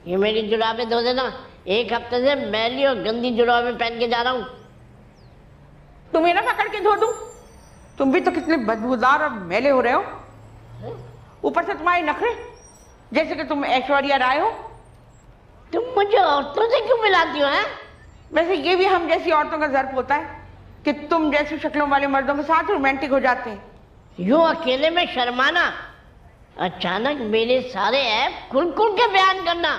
ये मेरी जुराबें धो देना। एक हफ्ते से मैली और गंदी जुराबें पहन के जा रहा हूँ। तुम्हें ना पकड़ के धो दूं? तुम भी तो कितने बदबूदार और मैले हो रहे हो। ऊपर से तुम्हारे नखरे जैसे कि तुम ऐश्वर्या राय हो। तुम मुझे औरतों से क्यों मिलाती हो? हैं? वैसे ये भी हम जैसी औरतों का ज़र्फ होता है कि तुम जैसी शक्लों वाले मर्दों के साथ रोमांटिक हो जाते हैं। यूं अकेले में शर्माना, अचानक मेरे सारे ऐप खुल खुल के बयान करना।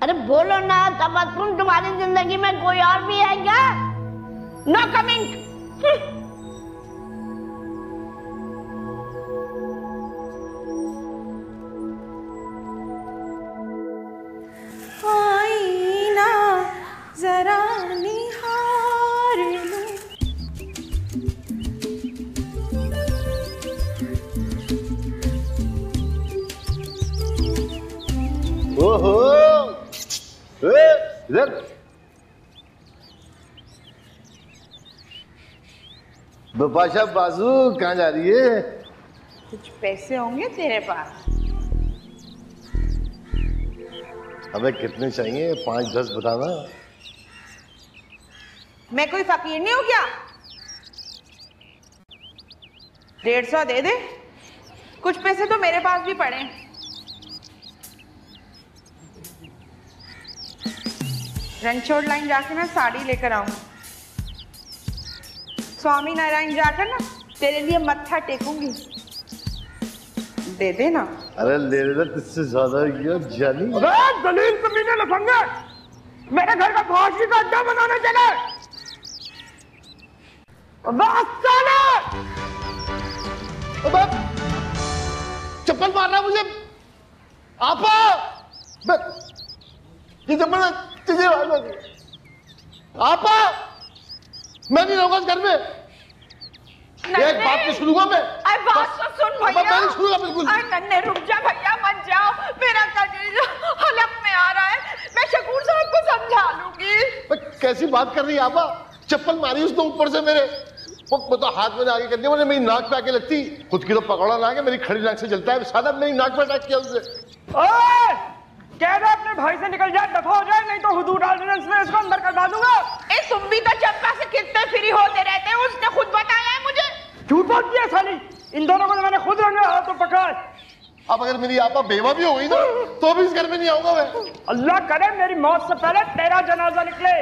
अरे बोलो ना तबस्सुम, तुम्हारी जिंदगी में कोई और भी है क्या? No coming. आईना जरा निहार लो। ओहो, इधर बपाशा बाजू कहाँ जा रही है? कुछ पैसे होंगे तेरे पास? हमें कितने चाहिए? 5-10 बताना। मैं कोई फकीर नहीं हूँ क्या? 150 दे दे। कुछ पैसे तो मेरे पास भी पड़े। रणछोड़ लाइन जाके ना साड़ी लेकर आऊं। स्वामी नारायण जाकर ना तेरे लिए मत्था टेकूंगी। दे देना। अरे ले लेना, तुझसे ज्यादा ये जानी। अरे दलील कमीने लफंगे, मेरे घर का फांसी का अड्डा बनाने चले। चप्पल मारना मुझे। आपा ये चप्पल तुझे आपा, मैं नहीं रहूंगा इस घर में। एक बात नहीं सुनूंगा मैं। अरे बात तो सुन भैया। मैं नहीं सुनूंगा बिल्कुल। अरे नन्हे रुक जा भैया, मत जाओ। मेरा कलेजा हलक में आ रहा है। मैं शकूर साहब को समझा लूंगी। कैसी बात कर रही है आपा? चप्पल मारी उसने ऊपर से मेरे। वो तो हाथ में आगे कर दिया, मुझे मेरी नाक पे आके लगती। खुद की तो पकौड़ा ना के मेरी खड़ी नाक से जलता है। सादा मेरी नाक पे अटैक किया उसने। कह रहा अपने भाई से निकल जाए, दफा हो जाए, नहीं तो हुदूद ऑर्डिनेंस में इसको अंदर कर डालूंगा। तुम भी तो चंपा से कितने फ्री होते रहते हो, उसने खुद बताया है मुझे। झूठ बोलती है साली। इन दोनों को तो मैंने खुद रंगे हाथों पकड़ा है। अब अगर मेरी आपा बेवा भी हो गई ना तो भी इस घर में नहीं आऊंगा मैं। अल्लाह करे मेरी मौत से पहले तेरा जनाजा निकले।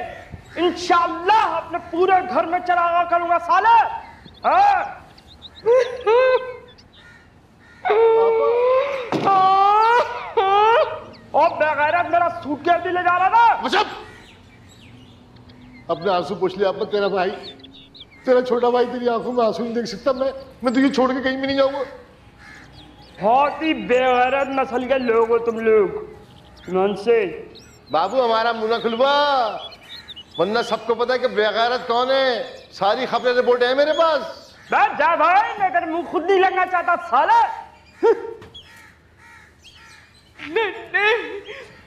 इंशाअल्लाह अपने पूरे घर में चरागा करूंगा साले। और बेगैरत मेरा सूटकेस भी ले जा रहा था। मतलब अपने आंसू पूछ लिया आपने। तेरा भाई, तेरा छोटा भाई तेरी आंखों में आंसू नहीं देख सकता। मैं तुझे छोड़ के कहीं भी नहीं जाऊंगा। बहुत ही बेगैरत नस्ल के लोग हो तुम लोग। नॉनसे बाबू हमारा मुंह न खुलवा, वरना सबको पता है कि बेगैरत कौन है। सारी खबरें रिपोर्ट है मेरे पास। बैठ जा भाई, मैं तेरे मुंह खुद नहीं लगना चाहता साला।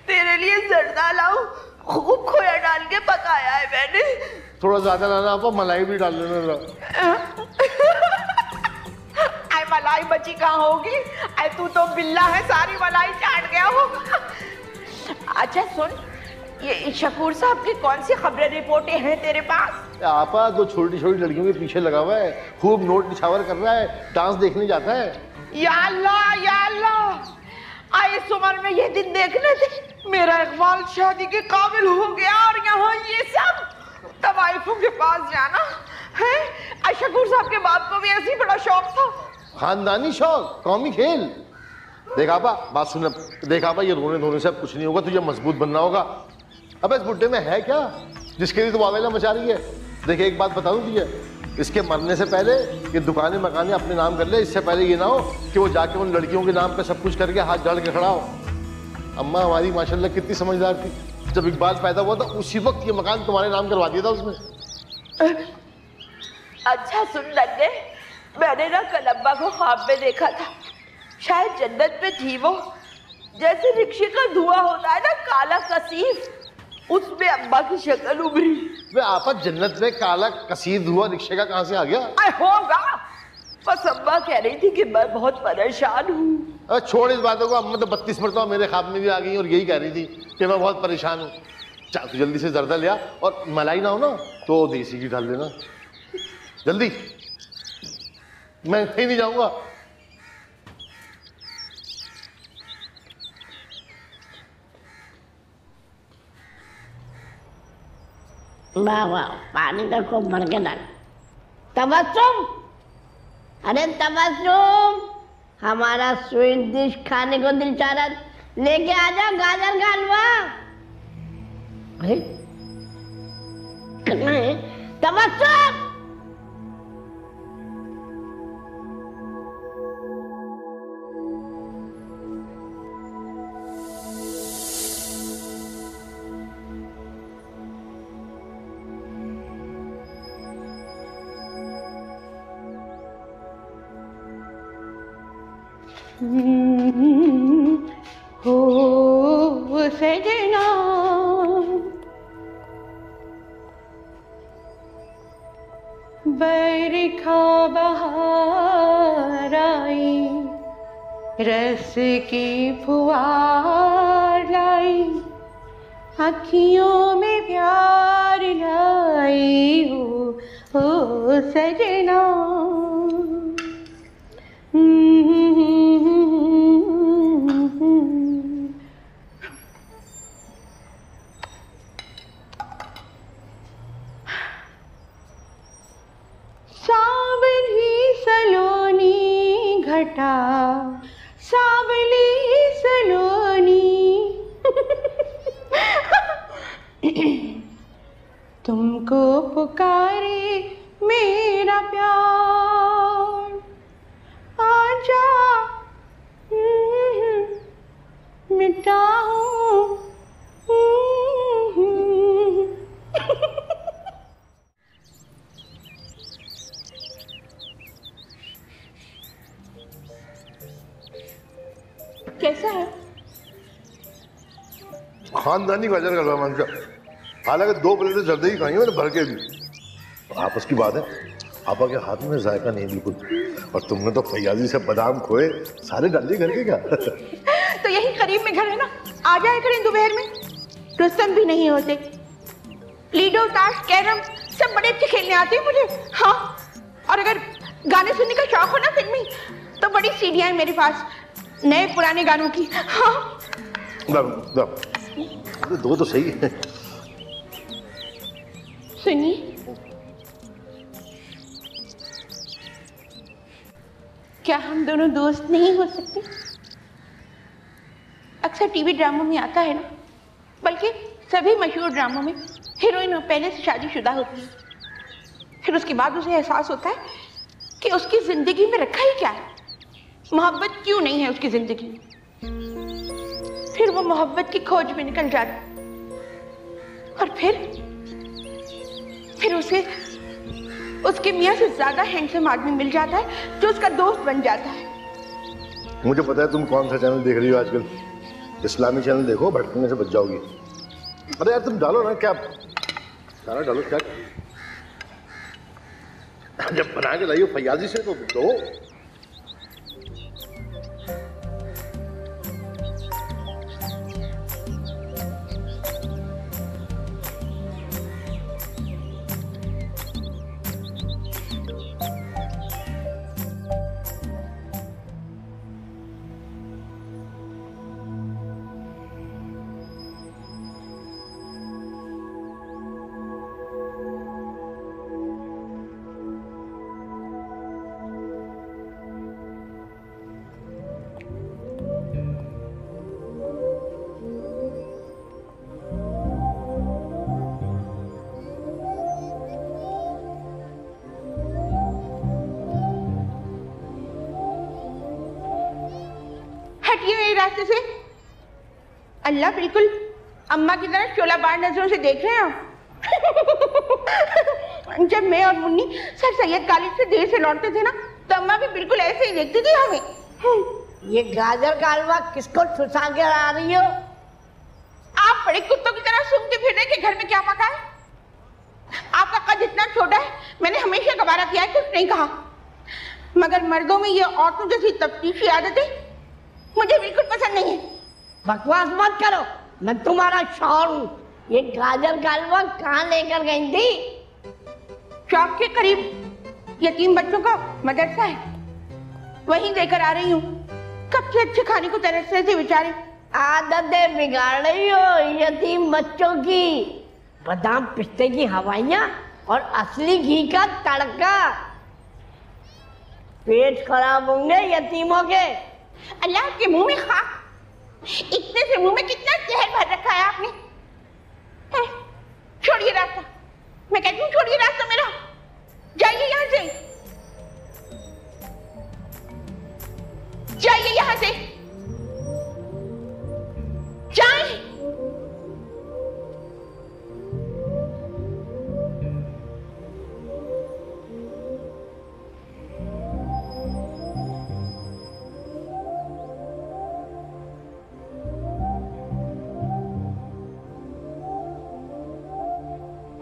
तेरे लिए जर्दा लाऊं, खूब खोया डाल के पकाया है मैंने। थोड़ा ज्यादा लाना आपा, मलाई भी डाल लेना। आई मलाई बची कहाँ होगी? आई तू तो बिल्ला है, सारी मलाई चाट गया होगा। अच्छा सुन, ये शकूर साहब की कौन सी खबरें रिपोर्टें हैं तेरे पास? आपा तो छोटी छोटी लड़कियों के पीछे लगा हुआ है, खूब नोट निछावर कर रहा है, डांस देखने जाता है। या अल्लाह, या अल्लाह। आए इस उम्र में ये दिन देखने थे, मेरा इकबाल शादी के काबिल हो गया और यहाँ ये सब तवाइफों के पास जाना है। शकूर साहब के बाप को भी ऐसी बड़ा शौक था। खानदानी शौक, कौमी खेल। देखा बा, बात सुन, देखा बा, ये रोने धोने से अब कुछ नहीं होगा, तुझे मजबूत बनना होगा। अब इस बुड्ढे में है क्या जिसके लिए तू वावेला मचा रही है? देखिए एक बात बताऊं तुझे, इसके मरने से पहले ये दुकानें मकानें अपने नाम कर ले, इससे पहले ये ना हो कि वो जाके उन लड़कियों के नाम पे सब कुछ करके हाथ जड़ के खड़ा हो। अम्मा हमारी माशाल्लाह कितनी समझदार थी, जब इकबाल पैदा हुआ था उसी वक्त ये मकान तुम्हारे नाम करवा दिया था उसने। अच्छा सुन नन्हे, मैंने ना कलम्बा को ख्वाब में देखा था, शायद जन्नत में थी वो। जैसे रिक्शे का धुआं होता है ना काला कसीफ, उसमें अम्मा की शक्ल उभरी। वे आपा जन्नत में काला कसीद हुआ रिक्शे का कहां से आ गया? होगा, बस अम्मा कह रही थी कि मैं बहुत परेशान हूँ। छोड़ इस बातों को, अम्मा तो 32 मरतबा मेरे ख्वाब में भी आ गई और यही कह रही थी कि मैं बहुत परेशान हूँ। चल तू जल्दी से जर्दा लिया, और मलाई ना हो ना तो देसी घी डाल देना जल्दी, मैं कहीं नहीं जाऊंगा। वाह वाह, पानी का खूब भर के डाल। तबस्सुम, अरे तबस्सुम, हमारा स्वीट डिश खाने को दिल चाह रहा, लेके आ जा गाजर का हलवा। अरे तबस्सुम, हो सजना बरखा बहार आई, रस की फुहार लाई, अखियों में प्यार लाई। हो सजना घटा सावली सलोनी तुमको पुकारे मेरा प्यार, आजा मिटा हूँ। कैसा है? खानदानी गाजर का हलवा मंशा, हालांकि 2 प्लेटें जर्दे ही खाई मैंने भर के भी। आपस की बात है, आपा के हाथ में जायका नहीं बिल्कुल, और तुमने तो फैयाजी से बादाम खोए सारे डाल दिए घर के क्या? तो यही करीब में घर है ना, आ जाए करें दोपहर में। रुस्तम भी नहीं होते, लीडो ताश कैरम सब बड़े अच्छे खेलने आते हैं मुझे। हाँ, और अगर गाने सुनने का शौक हो ना फिल्मी, तो बड़ी सीडियां हैं मेरे पास नए पुराने गानों की। हाँ दो तो सही है। सुनिए, क्या हम दोनों दोस्त नहीं हो सकते? अक्सर टीवी ड्रामों में आता है ना, बल्कि सभी मशहूर ड्रामों में हीरोइन पहले से शादीशुदा होती है, फिर उसके बाद उसे एहसास होता है कि उसकी जिंदगी में रखा ही क्या है, मोहब्बत क्यों नहीं है उसकी जिंदगी में। फिर वो मोहब्बत की खोज में निकल जाता, और फिर उसे उसके मियाँ से ज्यादा हैंडसम आदमी मिल जाता है जो उसका दोस्त बन जाता है। मुझे पता है तुम कौन सा चैनल देख रही हो आजकल, इस्लामी चैनल देखो, भटकने से बच जाओगी। अरे यार तुम डालो ना, क्या सारा डालो, क्या जब बना के लाइयो फैयाजी से तो दो। रास्ते से? अल्लाह, बिल्कुल अम्मा की तरह शोला बार नजरों से देख रहे हैं आप। जब मैं और मुन्नी सर सैयद कॉलेज से देर से लौटते थे ना, तो अम्मा भी बिल्कुल ऐसे ही देखती थी हमें। ये गाजर का हलवा किसको ठुसा कर आ रही हो? आप बड़े कुत्तों की तरह सूंघते फिर रहे कि घर में क्या पका है। आपका कद इतना छोटा है, मैंने हमेशा गवारा किया है, कुछ नहीं कहा। मगर मर्दों में ये औरतों जैसी तफ्तीशी आदतें मुझे बिल्कुल पसंद नहीं है। बकवास मत करो, मैं तुम्हारा शौहर हूँ। ये गाजर का हलवा कहाँ लेकर गई थी? चौक के करीब यतीम बच्चों का मदरसा है, वहीं देकर आ रही हूँ। कब से अच्छे खाने को तरस रहे थे बेचारे। आदतें बिगाड़ रही हो यतीम बच्चों की। बादाम पिस्ते की हवाइयाँ और असली घी का तड़का। पेट खराब होंगे यतीमों के। अल्लाह के मुंह में खा, इतने से मुंह में कितना जहर भर रखा है आपने। छोड़िए रास्ता, मैं कहती हूँ छोड़िए रास्ता मेरा, जाइए यहाँ से, जाइए यहाँ से, जाइए।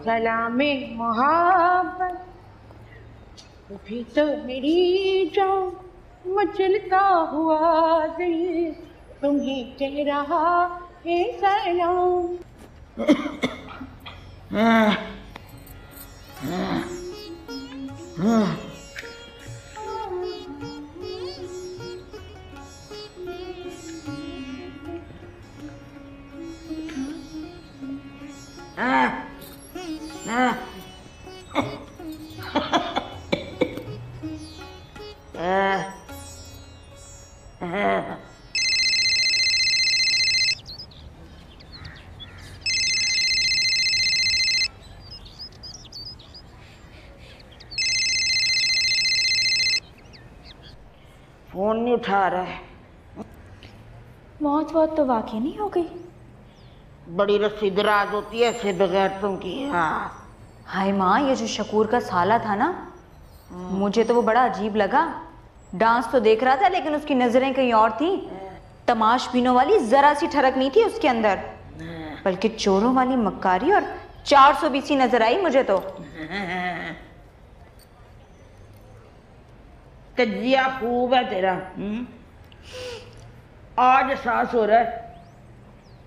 सलामे मोहब्बत, भी तो मेरी जान मचलता हुआ दिल तुम्हें कह रहा है सलाम। फोन नहीं उठा रहा है। मौत तो वाकई नहीं हो गई। बड़ी रस्सी दराज होती है ऐसे बगैरतों की। हाँ हाय माँ, ये जो शकूर का साला था ना, मुझे तो वो बड़ा अजीब लगा। डांस तो देख रहा था लेकिन उसकी नजरें कहीं और थी। तमाशबीनों वाली जरा सी ठरक नहीं थी उसके अंदर, बल्कि चोरों वाली मक्कारी और 420 नजर आई मुझे तो। तजिया खूब है तेरा। आज एहसास हो रहा है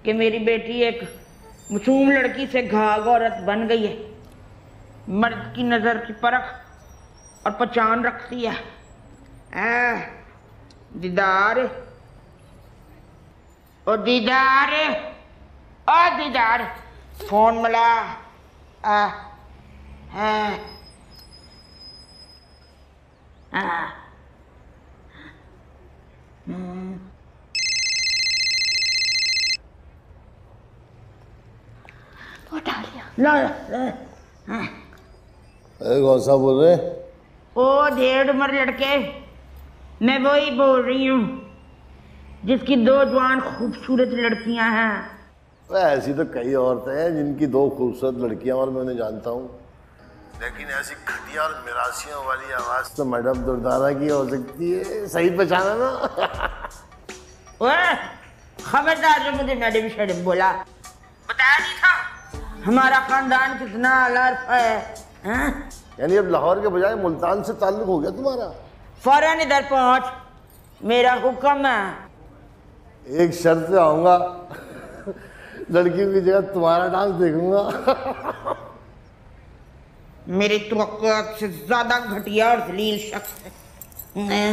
कि मेरी बेटी एक मासूम लड़की से घाघ औरत बन गई है। मर्द की नजर की परख और पहचान रखती है। दीदार ओ दीदार ओ दीदार, फोन मिला। उठा लिया। अरे कौन सा बोल रहे? ओ 1.5 उम्र लड़के, मैं वही बोल रही हूँ जिसकी 2 जवान खूबसूरत लड़कियां हैं। ऐसी तो कई औरतें हैं जिनकी 2 खूबसूरत लड़कियां और मैं उन्हें जानता हूँ, लेकिन ऐसी घटिया और मिरासियों वाली आवाज तो मैडम दुर्दारा की हो सकती है। सही पहचाना ना? ओए खबरदार जो मुझे मैडम शैडम बोला। बताया नहीं था हमारा खानदान कितना अलर्फ है। यानी अब लाहौर के बजाय मुल्तान से ताल्लुक हो गया तुम्हारा? फौरन इधर पहुंच, मेरा हुक्म है। एक शर्त पे आऊंगा, लड़कियों की जगह तुम्हारा डांस देखूंगा। मेरी तवक्को से ज्यादा घटिया और जलील शख्स है।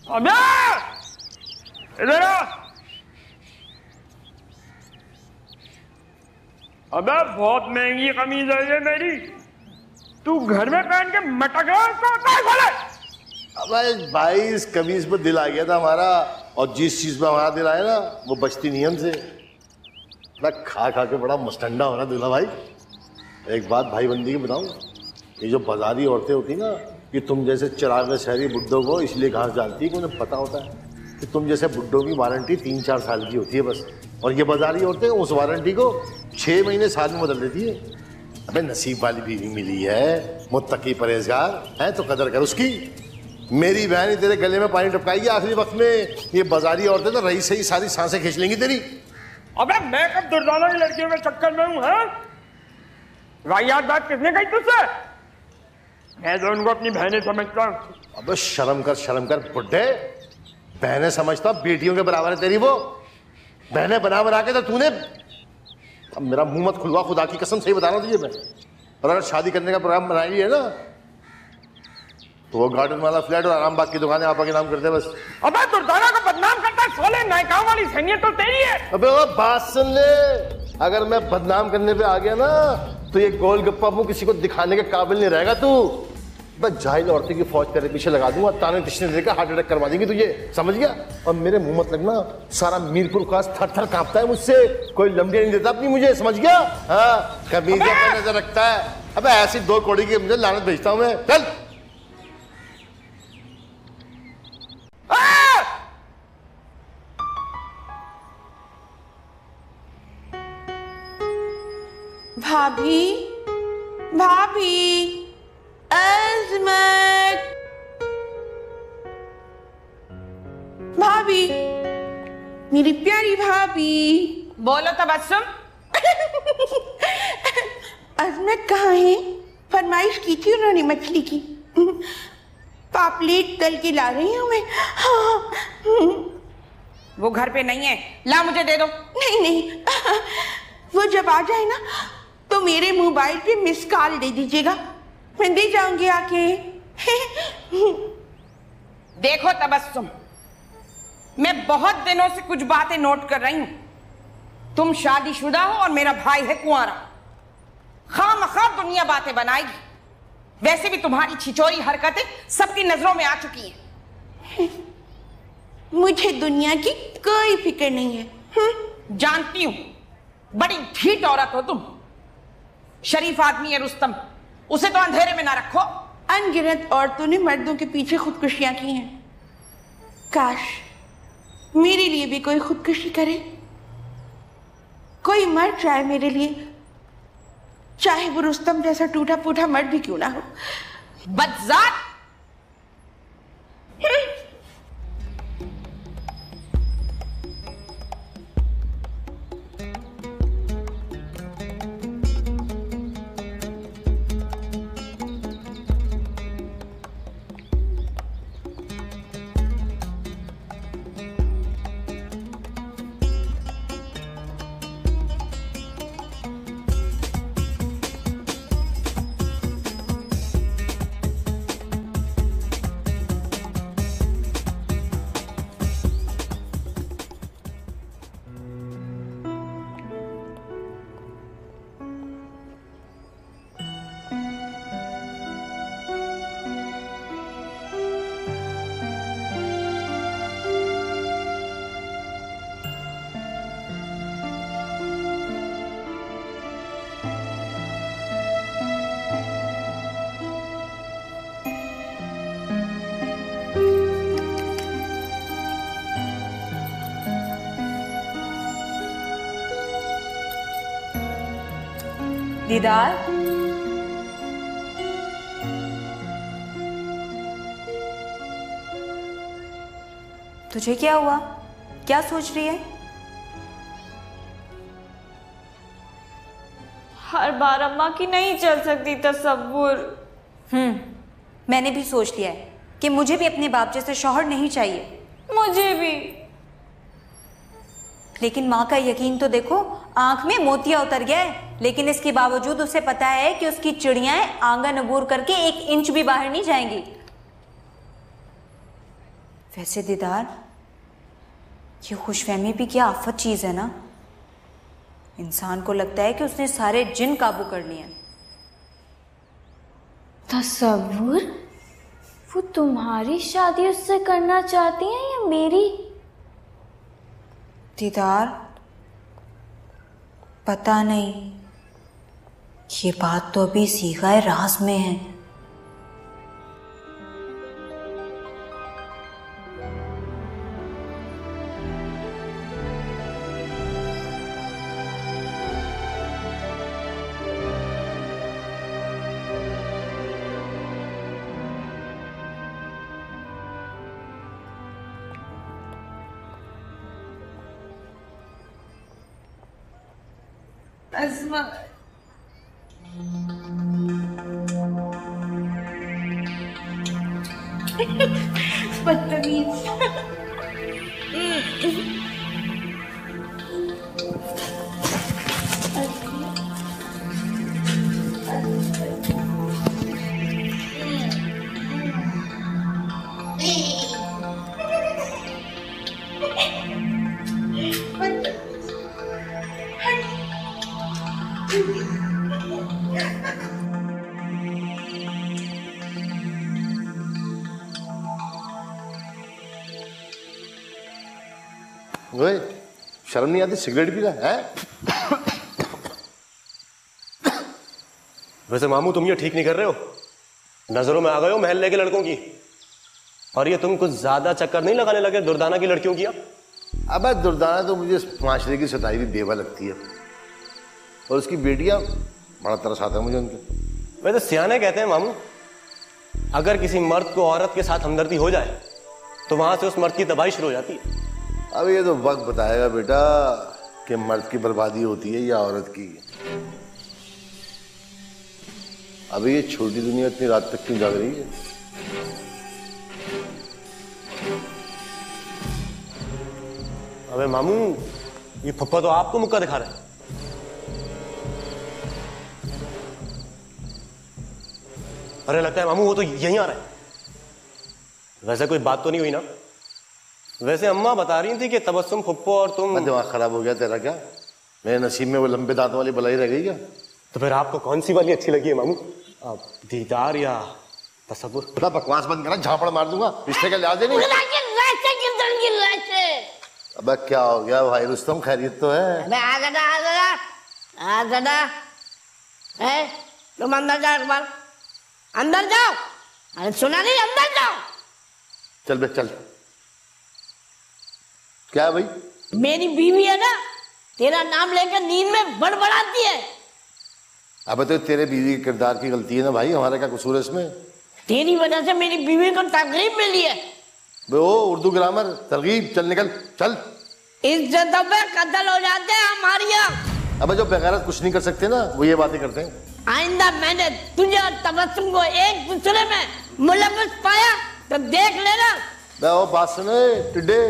अबे इधर आ। अबे बहुत महंगी कमीज है ये मेरी, तू घर में पहन के मटक रहा है इसको उतार खोले। अबे भाई इस कमीज पर दिल आ गया था हमारा, और जिस चीज में हमारा दिल आया ना वो बचती नहीं हमसे। मैं खा खा के बड़ा मस्टंडा हो रहा दूल्हा भाई। एक बात भाई बंदी की बताऊं, ये जो बाजारी औरतें होती ना, कि तुम जैसे चिराग शहरी बुड्ढों को इसलिए घास डालती है कि उन्हें पता होता है कि तुम जैसे बुड्ढों की वारंटी 3-4 साल की होती है बस, और ये बाजारी औरतें उस वारंटी को 6 महीने साल में बदल देती है। अबे नसीब वाली बीवी मिली है, मुत्तकी परहेजगार है तो कदर कर उसकी। मेरी बहन ही तेरे गले में पानी टपकाएगी आखिरी वक्त में। ये बाजारी औरतें तो रही सही सारी सांसें खींच लेंगी तेरी। अबे मैं कब दुर्दाना की लड़कियों के चक्कर में हूँ? है वाहियात बात किसने कही तुझसे? मैं तो उनको अपनी बहनें समझता हूँ। अबे शर्म कर बुड्ढे, बहनें समझता बेटियों के बराबर है तेरी वो। बहनें बना बना के तो तूने, अब मेरा मुंह मत खुलवा, खुदा की कसम सही बता रहा हूँ तुझे मैं। और अगर शादी करने का प्रोग्राम बनाई है ना तो वो गार्डन वाला फ्लैट और आरामबाग की दुकानें आपा के नाम करते बस। अबे दुर्दाना को बदनाम करता सोले नायकाओं वाली सैनियत तो तेरी है। अबे वो बात सुन ले, अगर मैं बदनाम करने पे आ गया ना तो ये गोलगप्पा मुंह किसी को दिखाने के काबिल नहीं रहेगा तू। बस जाहिल औरतें की फौज तेरे पीछे लगा दूंगा, ताने तिश्ने देकर हार्ट अटैक करवा देंगी तुझे, समझ गया? और मेरे मुंह मत लगना, सारा मीरपुर खास थर-थर कांपता है मुझसे, कोई लम्बे नहीं देता अपनी मुझे, समझ गया? हाँ कमीज पर नजर रखता है। अबे ऐसी 2 कौड़ी की मुझे लानत भेजता हूं मैं, चल। भाभी भाभी, अज़मत भाभी, मेरी प्यारी भाभी। बोलो तबस्सुम। अज़मत कहाँ है? फरमाइश की थी उन्होंने मछली की, पापलेट तल के ला रही हूँ मैं। हाँ। वो घर पे नहीं है, ला मुझे दे दो। नहीं नहीं, वो जब आ जाए ना तो मेरे मोबाइल पे मिस कॉल दे दीजिएगा, मैं दे जाऊंगी आके। देखो तबस्सुम, मैं बहुत दिनों से कुछ बातें नोट कर रही हूं। तुम शादीशुदा हो और मेरा भाई है कुंवारा। खामखा दुनिया बातें बनाएगी। वैसे भी तुम्हारी छिचोरी हरकतें सबकी नजरों में आ चुकी हैं। मुझे दुनिया की कोई फिक्र नहीं है। जानती हूं, बड़ी ढीठ औरत हो तुम। शरीफ आदमी है रुस्तम, उसे तो अंधेरे में ना रखो। अनगिनत औरतों ने मर्दों के पीछे खुदकुशियां की हैं। काश मेरे लिए भी कोई खुदकुशी करे, कोई मर जाए मेरे लिए, चाहे वो रुस्तम जैसा टूटा फूटा मर्द भी क्यों ना हो। बदजात। दीदार, तुझे क्या हुआ? क्या सोच रही है? हर बार अम्मा की नहीं चल सकती तसव्वुर। मैंने भी सोच लिया है कि मुझे भी अपने बाप जैसे शौहर नहीं चाहिए। मुझे भी। लेकिन माँ का यकीन तो देखो, आंख में मोतिया उतर गया है, लेकिन इसके बावजूद उसे पता है कि उसकी चिड़ियाएं आंगन अबूर करके 1 इंच भी बाहर नहीं जाएंगी। वैसे दीदार, ये खुशफहमी भी क्या आफत चीज है ना। इंसान को लगता है कि उसने सारे जिन काबू कर लिए। तसव्वुर, वो तुम्हारी शादी उससे करना चाहती हैं या मेरी? दीदार, पता नहीं, ये बात तो अभी सीगाए राज में है। बदतमीज। ओए, शर्म नहीं आती? सिगरेट पी रहा है? वैसे मामू तुम ये ठीक नहीं कर रहे हो, नजरों में आ गए हो महल्ले के लड़कों की। और ये तुम कुछ ज्यादा चक्कर नहीं लगाने लगे दुर्दाना की लड़कियों की? अबे दुर्दाना तो मुझे माशरे की सताई भी बेवा लगती है, और उसकी बेटियां बड़ा तरस आता है मुझे उनके। वैसे सियाने कहते हैं मामू, अगर किसी मर्द को औरत के साथ हमदर्दी हो जाए तो वहां से उस मर्द की तबाही शुरू हो जाती है। अब ये तो वक्त बताएगा बेटा कि मर्द की बर्बादी होती है या औरत की। अभी ये छोटी दुनिया इतनी रात तक क्यों जाग रही है? अबे मामू, ये फप्पा तो आपको मुक्का दिखा रहा है। अरे लगता है मामू वो तो यहीं आ रहा है। वैसे कोई बात तो नहीं हुई ना? वैसे अम्मा बता रही थी कि तबस्सुम, फुप्पो और तुम। दिमाग खराब हो गया तेरा क्या? मेरे नसीब में वो लंबे दांत वाली बलाई रह गई क्या? तो फिर आपको कौन सी वाली अच्छी लगी है मामू? दीदार या तसव्वुर? बड़ा बकवास बंद करना, झापड़ मार दूंगा। रिश्ते का लिहाज नहीं। अबे क्या हो गया भाई रुस्तम, खैरियत तो है? है तुम अंदर जाओ, एक बार अंदर जाओ। अरे सुना नहीं, अंदर जाओ। चल बे चल। क्या है भाई? मेरी बीवी है ना, तेरा नाम लेकर नींद में बड़बड़ाती है। अबे तो तेरे बीवी के किरदार की गलती है ना भाई, हमारा क्या कसूर है इसमें? तेरी वजह से मेरी बीवी को तरगीब मिली है। वो उर्दू ग्रामर तरगीब, चल निकल चल। इज्जतों पे कत्ल हो जाते हैं हमारी यहाँ। अबे जो बेगैरत कुछ नहीं कर सकते ना, वो ये बातें करते हैं। आइंदा मैंने तुझे और तबस्सुम को एक दूसरे में मुलव्वस पाया तो देख लेना। वो बात सुने टिड्डे,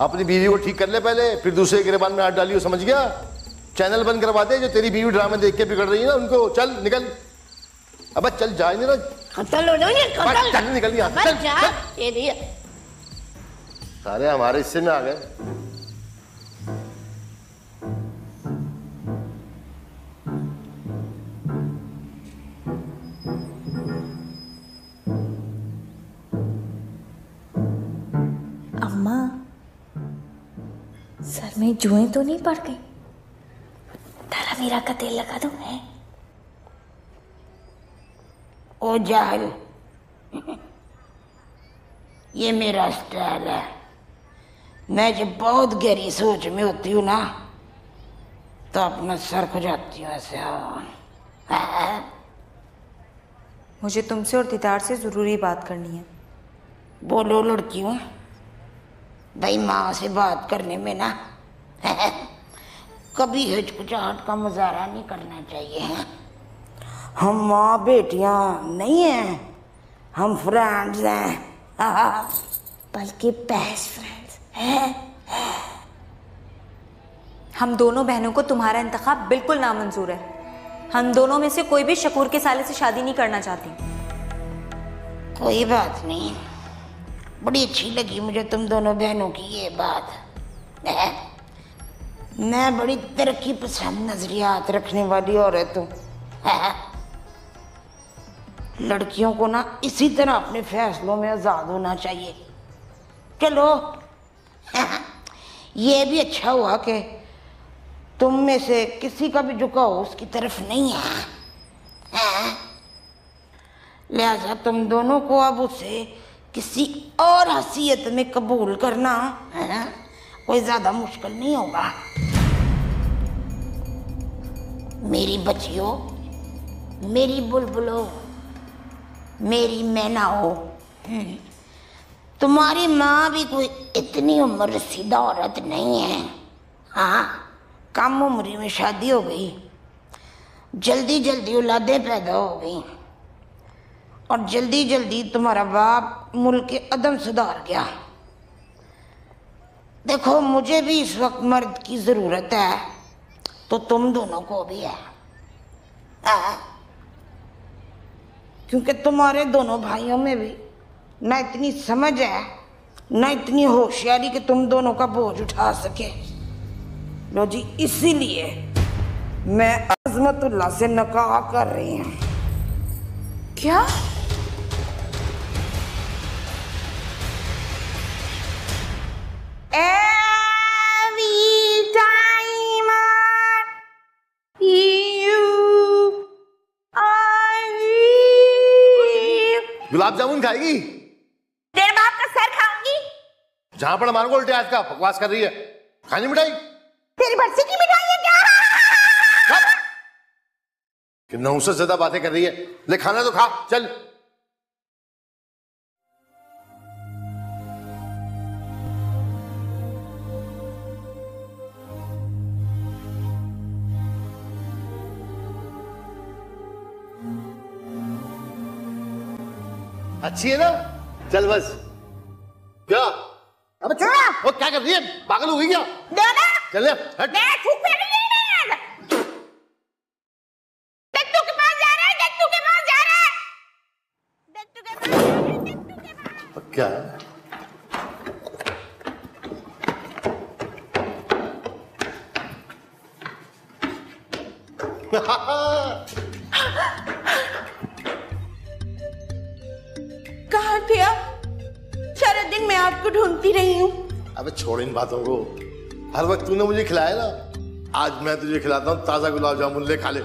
अपनी बीवी को ठीक कर ले पहले, फिर दूसरे गिरबान में हाथ डालियो, समझ गया? चैनल बंद करवा दे, जो तेरी बीवी ड्रामे देख के बिगड़ रही है ना उनको। चल निकल, अबे चल जाए नहीं ना, कत्ल हो जाएंगे। कत्ल चल निकल यहाँ से, चल। सारे हमारे हिस्से में आ गए। अम्मा, सर में जुएं तो नहीं पड़ गई? तारा मीरा का तेल लगा दूं? है ओ जाहिल, ये मेरा स्टाइल है। मैं जब बहुत गहरी सोच में होती हूँ ना, तो अपना सर खुजाती हूँ ऐसे। मुझे तुमसे और दीदार से ज़रूरी बात करनी है। बोलो लड़कियों। भाई माँ से बात करने में ना कभी हिचकिचाहट का मुजाहरा नहीं करना चाहिए। हम माँ बेटियाँ नहीं हैं, हम फ्रेंड्स हैं, बल्कि बेस्ट फ्रेंड्स हैं। हम दोनों बहनों को तुम्हारा इंतखाब बिल्कुल नामंजूर है। हम दोनों में से कोई भी शकूर के साले से शादी नहीं करना चाहती। कोई बात नहीं, बड़ी अच्छी लगी मुझे तुम दोनों बहनों की ये बात। मैं बड़ी तरक्की पसंद नजरियात रखने वाली औरत हूँ। लड़कियों को ना इसी तरह अपने फैसलों में आजाद होना चाहिए। चलो ये भी अच्छा हुआ कि तुम में से किसी का भी झुकाव उसकी तरफ नहीं है। लिहाजा तुम दोनों को अब उसे किसी और हैसियत में कबूल करना कोई ज्यादा मुश्किल नहीं होगा। मेरी बच्चियों, मेरी बुलबुलों, मेरी मैनाओं, तुम्हारी माँ भी कोई इतनी उम्र रसीदा औरत नहीं है। हाँ, कम उम्र में शादी हो गई, जल्दी जल्दी औलादें पैदा हो गई और जल्दी जल्दी तुम्हारा बाप मुल्क के अदम सुधार गया। देखो, मुझे भी इस वक्त मर्द की जरूरत है तो तुम दोनों को भी है। क्योंकि तुम्हारे दोनों भाइयों में भी ना इतनी समझ है ना इतनी होशियारी कि तुम दोनों का बोझ उठा सके। लो जी, इसीलिए मैं अजमतुल्लाह से निकाह कर रही हूँ। क्या? गुलाब जामुन खाएगी? तेरे बाप का सर खाऊंगी। जहां पर हमारे को उल्टे आज का बकवास कर रही है। खानी मिठाई? तेरी बरसी की मिठाई है क्या? कि 900 ज्यादा बातें कर रही है। ले खाना तो खा, चल। अच्छी है ना? चल बस। क्या? अबे छोड़ा। वो क्या कर रही है? पागल हो गई क्या? देना। चल ले, हट। मैं छुप कर नहीं है। दत्तू के पास जा रहा है, दत्तू के पास जा रहा है, दत्तू के पास जा रहा है, दत्तू के पास। क्या? कहाँ थे आप? सारा दिन मैं आपको ढूंढती रही हूँ। अबे छोड़ इन बातों को। हर वक्त तूने मुझे खिलाया ना, आज मैं तुझे खिलाता हूँ ताजा गुलाब जामुन। ले खा ले।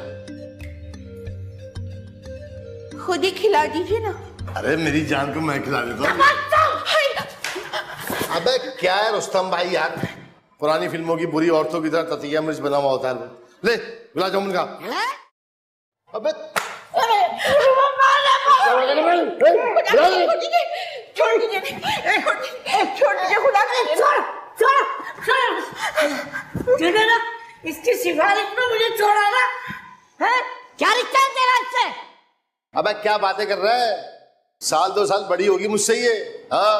खुद ही खिला दीजिए ना। अरे मेरी जान को मैं खिला देता हूँ। अबे क्या है रुस्तम भाई यार, पुरानी फिल्मों की बुरी औरतों की तरह ततिया मिर्च बना हुआ होता है। ले गुलाब जामुन खा। अबे छोड़ दीजिए, छोड़ दीजिए, खुदा छोड़ ना। इसकी सिफारिश में मुझे छोड़ा ना है? क्या रिश्ता है तेरा इससे? अबे क्या बातें कर रहा है? साल 2 साल बड़ी होगी मुझसे ये। हाँ,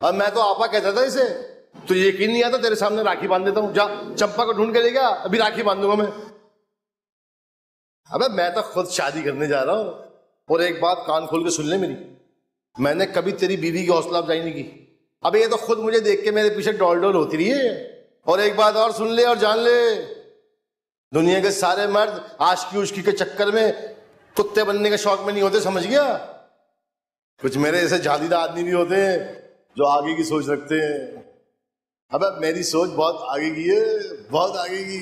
अब मैं तो आपा कहता था इसे। तो यकीन नहीं आता, तेरे सामने राखी बांध देता हूँ। जा चंपा को ढूंढ के ले गया, अभी राखी बांध दूंगा मैं। अबे मैं तो खुद शादी करने जा रहा हूँ। और एक बात कान खोल के सुन ले मेरी, मैंने कभी तेरी बीवी की हौसला अफजाई नहीं की। अब ये तो खुद मुझे देख के मेरे पीछे डोल डोल होती रही है। और एक बात और सुन ले और जान ले, दुनिया के सारे मर्द आशिकी उश्की के चक्कर में कुत्ते बनने के शौक में नहीं होते, समझ गया? कुछ मेरे ऐसे जालीदार आदमी भी होते हैं जो आगे की सोच रखते हैं। अबे मेरी सोच बहुत आगे की है, बहुत आगे की।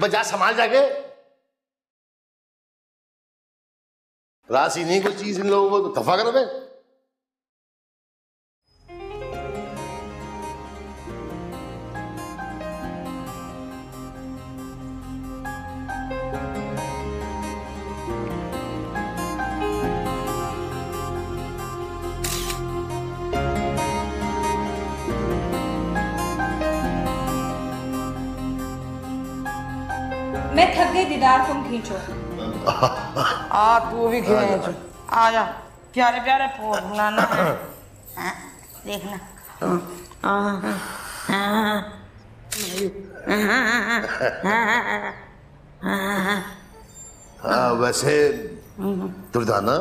जा संभाल जाके। राशि नहीं कोई चीज इन लोगों को, तो दफा करो बे। मैं थक गई दीदार, तुम खींचो। तू भी खींच। आ जा, प्यारे प्यारे पोज बनाना है। देखना। वैसे दुर्दाना,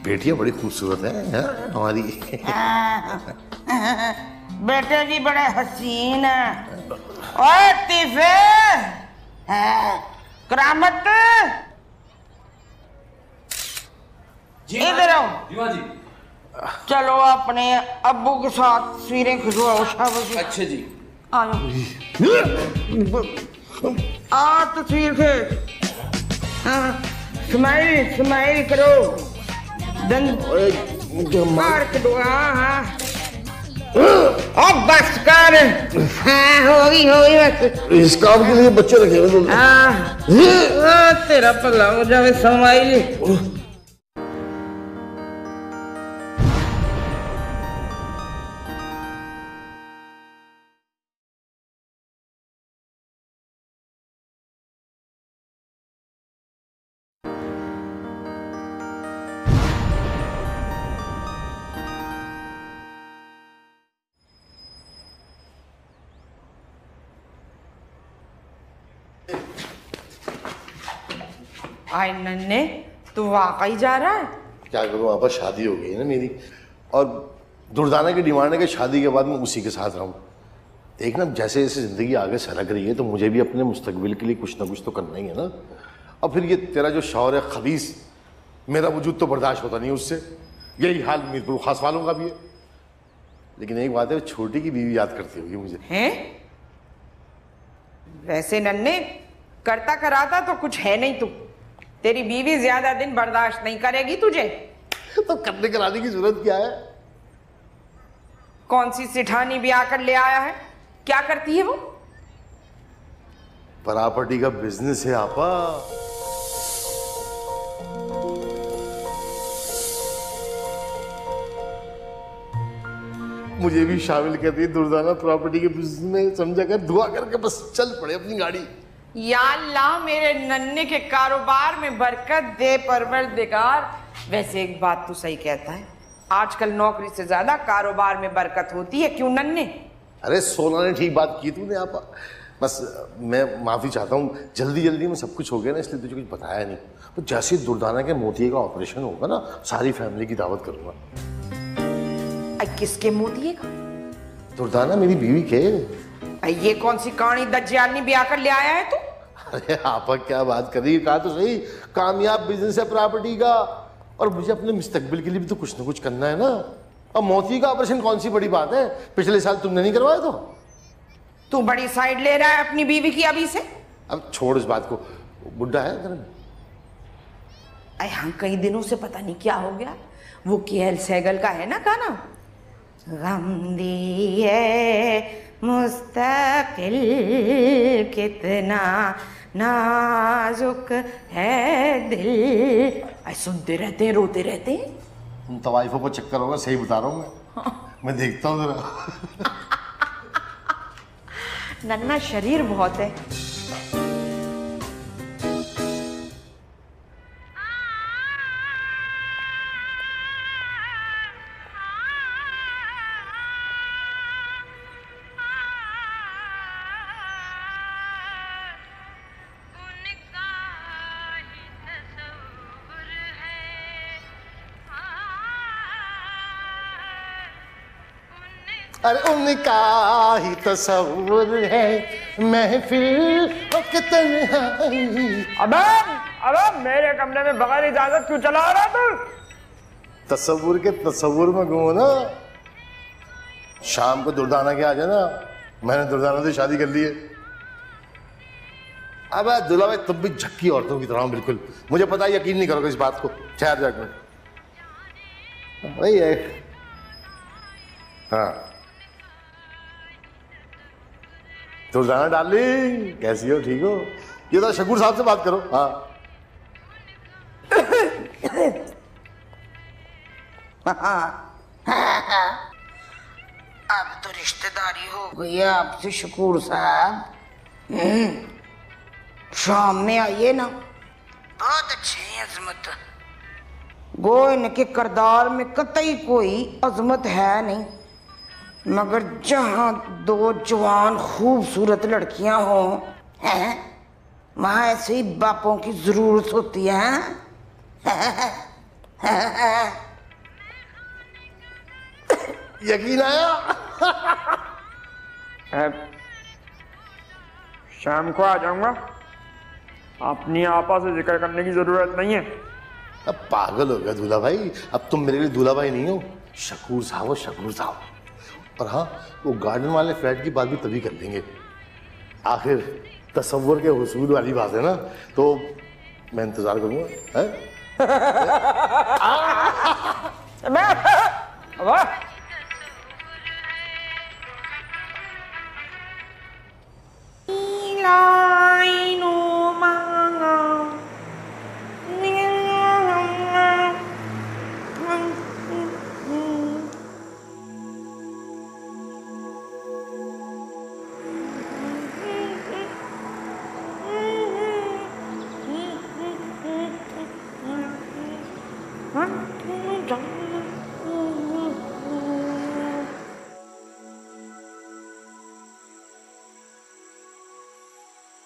बेटियां बड़ी खूबसूरत हैं हमारी। बेटे भी बड़े हसीन है। ओए तीफे, करामत, इधर आओ। चलो अपने अब्बू के साथ तस्वीरें खिंचवाओ। शाबाश। अच्छा जी। आ तस्वीर खींच। स्माइल स्माइल करो, दंद मार करो। हाँ अब बस कर। हाँ होगी बस। इस काम के लिए बच्चे रखे हुए। हाँ तेरा भला हो जावे। स्माइल। आए नन्हे, तू वाकई जा रहा है? क्या करूं, वहां पर शादी हो गई है ना मेरी, और दुर्दाना की डिमांड है कि शादी के बाद मैं उसी के साथ रहूं। देखना जैसे जैसे जिंदगी आगे सरक रही है तो मुझे भी अपने मुस्तकबिल के लिए कुछ ना कुछ तो करना ही है ना। और फिर ये तेरा जो शौहर है खबीस, मेरा वजूद तो बर्दाश्त होता नहीं उससे। यही हाल मीरपुर खास वालों का भी है। लेकिन एक बात है, छोटी की बीवी याद करती होगी मुझे। हैं? वैसे नन्हे, करता कराता तो कुछ है नहीं तू। तेरी बीवी ज्यादा दिन बर्दाश्त नहीं करेगी तुझे। तो करने कराने की जरूरत क्या है? कौन सी सिठानी ब्याह कर ले आया है? क्या करती है वो? प्रॉपर्टी का बिजनेस है आपा। मुझे भी शामिल कर दी दुर्दाना प्रॉपर्टी के बिजनेस में। समझा कर, दुआ करके बस चल पड़े अपनी गाड़ी। या अल्लाह मेरे नन्हे के कारोबार में बरकत दे परवरदिगार। वैसे एक बात तो सही कहता है, आजकल नौकरी से ज्यादा कारोबार में बरकत होती है। क्यों नन्हे? अरे सोना ने ठीक बात की तूने आपा। बस मैं माफी चाहता हूँ, जल्दी जल्दी में सब कुछ हो गया ना, इसलिए तुझे कुछ बताया नहीं। तो जैसे दुर्दाना के मोतिये का ऑपरेशन होगा ना, सारी फैमिली की दावत करूंगा। किसके मोतिये का? दुर्दाना मेरी बीवी के। ये कौन सी कहानी दज्जालनी ब्याह कर ले आया है तू? अरे आपा क्या बात कर रही है, कहा तो सही, कामयाब बिजनेस है प्रॉपर्टी का, और मुझे अपने मुस्तकबिल के लिए भी तो कुछ ना कुछ करना है ना। अब मोती का ऑपरेशन कौन सी बड़ी बात है, पिछले साल तुमने नहीं करवाया? तो तू बड़ी साइड ले रहा है अपनी बीवी की अभी से। अब छोड़ इस बात को, बुड्ढा है घर में। हाँ, कई दिनों से पता नहीं क्या हो गया। वो केएल सहगल का है ना गाना, गम दिए मुस्तकिल कितना नाजुक है दिल, सुनते रहते हैं, रोते रहते हैं। तुम तवाइफों को चक्कर होगा, सही बता रहा हूँ मैं देखता हूँ जरा। नन्ना शरीर बहुत है। अरे उनका ही तस्वुर है महफिल तन्हाई। अबे मेरे कमरे में बगैर इजाजत क्यों चला रहा तू? तस्वुर के तस्वुर में गुम हो ना। शाम को दुर्दाना के आ जाना, मैंने दुर्दाना से शादी कर ली है। अब दुल्हा भाई तुम भी झक्की औरतों की तरह हो बिल्कुल। मुझे पता है, यकीन नहीं करोगे इस बात को। ठहर जा एक मिनट। वही है। हाँ दुर्दाना डार्लिंग, कैसी हो? ठीक हो? ये तो शकूर साहब से बात करो। हाँ अब तो रिश्तेदारी हो गई है आपसे शकूर साहब। शाम में आइए ना, बहुत अच्छी अजमत। गो इनके करदार में कतई कोई अजमत है नहीं, मगर जहां दो जवान खूबसूरत लड़कियां हों, हैं वहां ऐसे ही बापों की जरूरत होती है। यकीन आया? शाम को आ जाऊंगा, अपनी आपा से जिक्र करने की जरूरत नहीं है। अब पागल हो गया दूल्हा भाई, अब तुम मेरे लिए दूल्हा भाई नहीं हो, शकूर साहब हो, शकूर साहब। और हाँ, वो गार्डन वाले फ्लैट की बात भी तभी कर लेंगे, आखिर तसव्वुर के हुसूल वाली बात है ना, तो मैं इंतजार करूंगा। है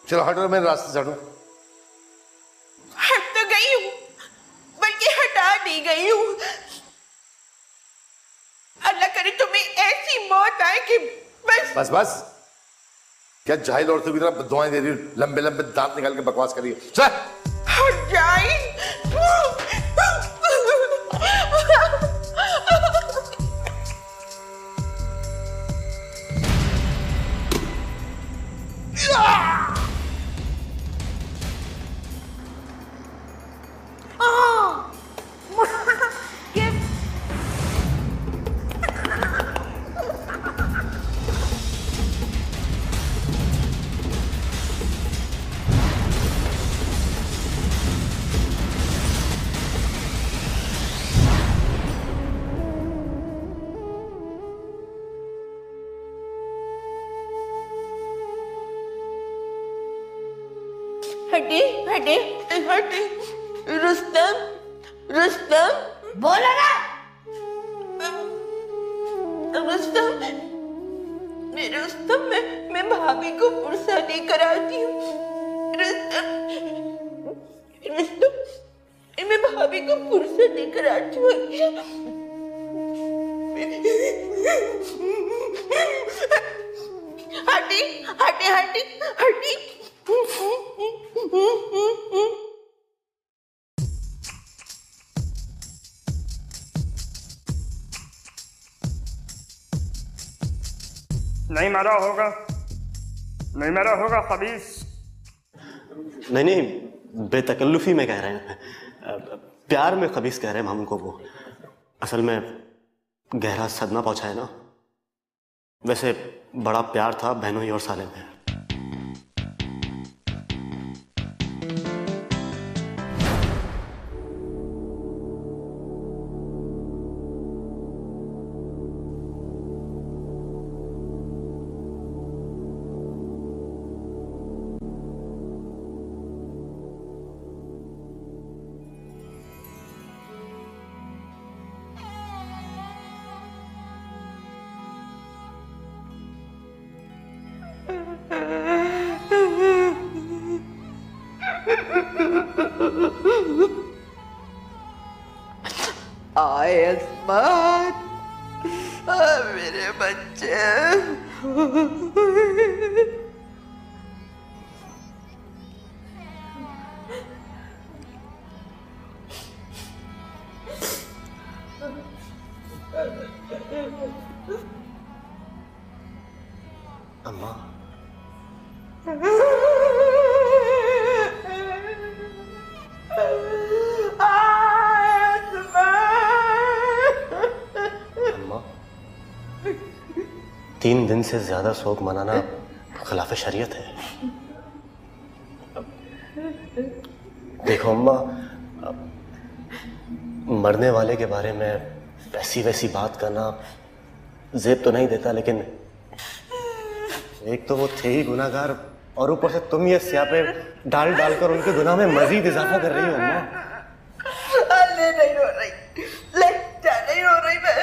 चलो हटो, मैं रास्ते से हटूं। हट तो गई हूँ, बल्कि हटा दी गई हूँ। अल्लाह करे तुम्हें ऐसी मौत आए कि बस बस क्या जाहिल औरतों की तरह दुआएं दे रही हो, लंबे लंबे दांत निकाल के बकवास करिए। चल हट जाए। हटे हटे हटे, रुस्तम रुस्तम बोला ना। रुस्तम मैं भाभी को पुरसा लेकर आती हूँ। रुस्तम मैं भाभी को पुरसा लेकर आती हूँ। हटी हटी हटी हटी। नहीं मारा होगा खबीस। नहीं, बेतकल्लुफी में कह रहे हैं, प्यार में खबीस कह रहे हैं हमको। वो असल में गहरा सदमा पहुंचा है ना। वैसे बड़ा प्यार था बहनोई और साले में। आए अस्मात, मेरे बच्चे। अम्मा अम्मा, 3 दिन से ज्यादा शोक मनाना खिलाफ शरीयत है। देखो अम्मा, मरने वाले के बारे में ऐसी वैसी बात करना जेब तो नहीं देता, लेकिन एक तो वो थे ही गुनाहगार और ऊपर से तुम ये स्यापे डाल डालकर उनके गुनाह में मजीद इजाफा कर रही हो अम्मा। नहीं रो रही, नहीं रो रही मैं।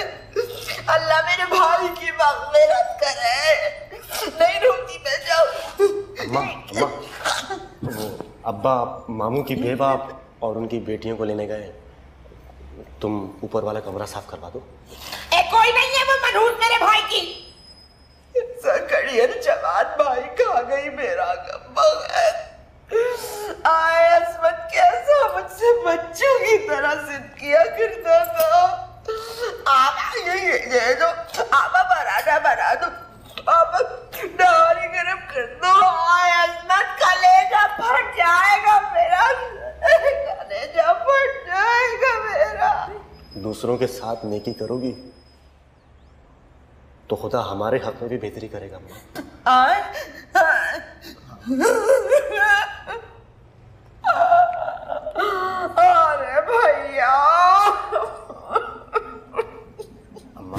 अल्लाह मेरे भाई की मग़फ़िरत करे। नहीं रोती मैं, जाओ। अम्मा अब्बा मामू की बेवा और उनकी बेटियों को लेने गए। तुम ऊपर वाला कमरा साफ करवा दो। कोई नहीं है, वो मनहूस मेरे भाई की। सकड़ियन जवान भाई खा गई मेरा बगैर। आए असमत कैसा मुझसे बच्चों की तरह जिद किया करता था। आप ये जो आप पराठा बना दो, आप नारी गरम कर दो। आए असमत कलेजा फट जाएगा मेरा, कलेजा फट जाएगा मेरा। दूसरों के साथ नेकी करोगी तो खुदा हमारे हक में भी बेहतरी करेगा। अरे भैया अम्मा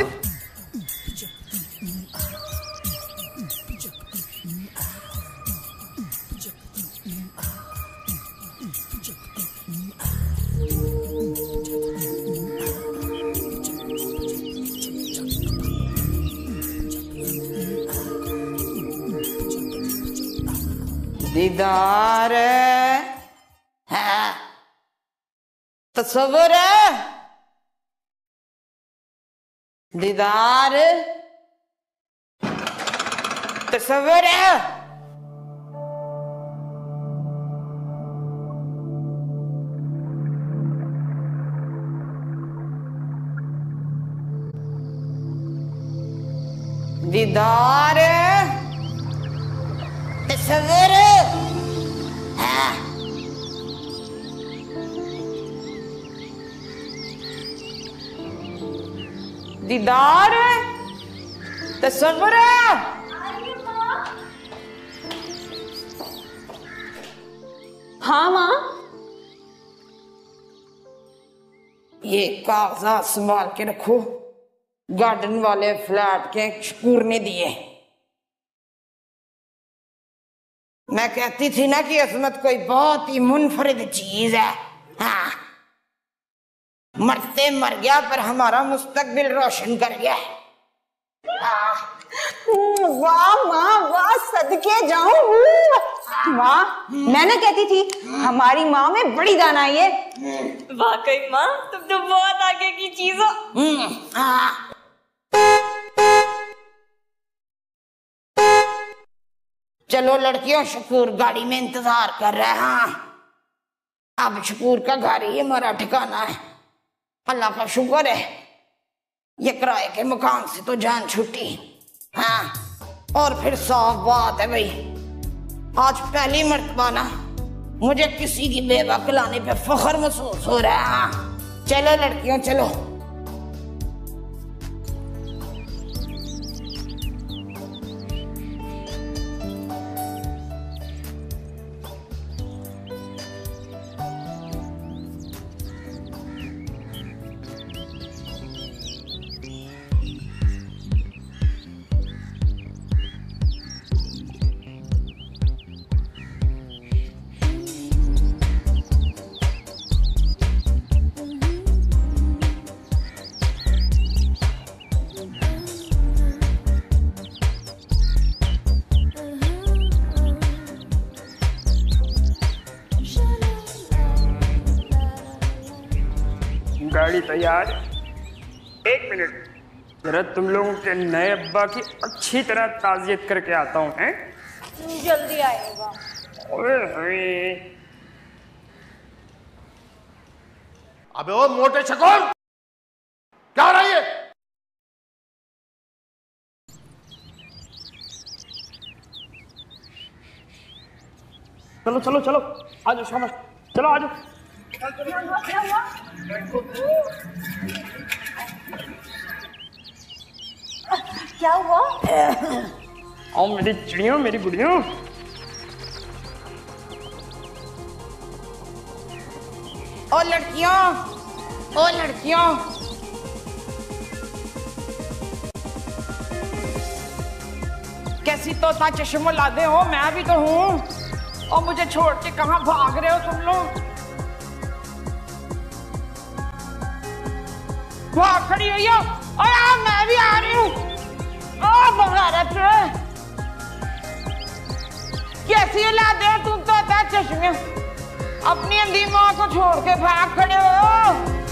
दीदार है, तस्वुर है, दीदार तस्वुर है। दीदार तस्वुर है, दीदार तस्वुर है। हाँ माँ। ये कागजात संभाल के रखो, गार्डन वाले फ्लैट के शकूर ने दिए। मैं कहती थी ना कि असमत कोई बहुत ही मुनफरिद चीज है। हाँ, मरते मर गया पर हमारा मुस्तकबिल रोशन कर गया। वाह माँ वाह, सदके जाऊं। माँ मैं ना कहती थी हमारी माँ में बड़ी दानाई है। वाकई माँ, तुम तो बहुत आगे की चीज हो। चलो लड़कियों, शकूर गाड़ी में इंतजार कर रहे हैं। हाँ, अब शकूर का घर ही हमारा ठिकाना है। अल्लाह का शुक्र है, ये किराए के मकान से तो जान छूटी। हाँ, और फिर साफ बात है भाई, आज पहली मर्तबा ना मुझे किसी की बेवा खिलाने पे फख्र महसूस हो रहा है। हाँ, चलो लड़कियों चलो। गाड़ी तैयार। एक मिनट, जरा तुम लोगों के नए अब्बा की अच्छी तरह ताज़ियत करके आता हूँ। हैं? जल्दी आएगा। ओए होए। अबे ओ मोटे शकूर, क्या हो रहा है? चलो चलो चलो, आजो शाबाश, चलो आजो। क्या हुआ? आओ मेरी चिड़ियों, मेरी गुड़ियों। ओ लड़कियों, ओ लड़कियों, कैसी तोता चश्मो लादे हो, मैं भी तो हूँ। और मुझे छोड़ के कहाँ भाग रहे हो तुम लोग? वहाँ खड़ी हुई हो। और यार मैं भी आ रही हूँ। बगारत कैसी औलाद है तुम, तोता चश्मे, अपनी अंधी माँ को छोड़ के भाग खड़े हो।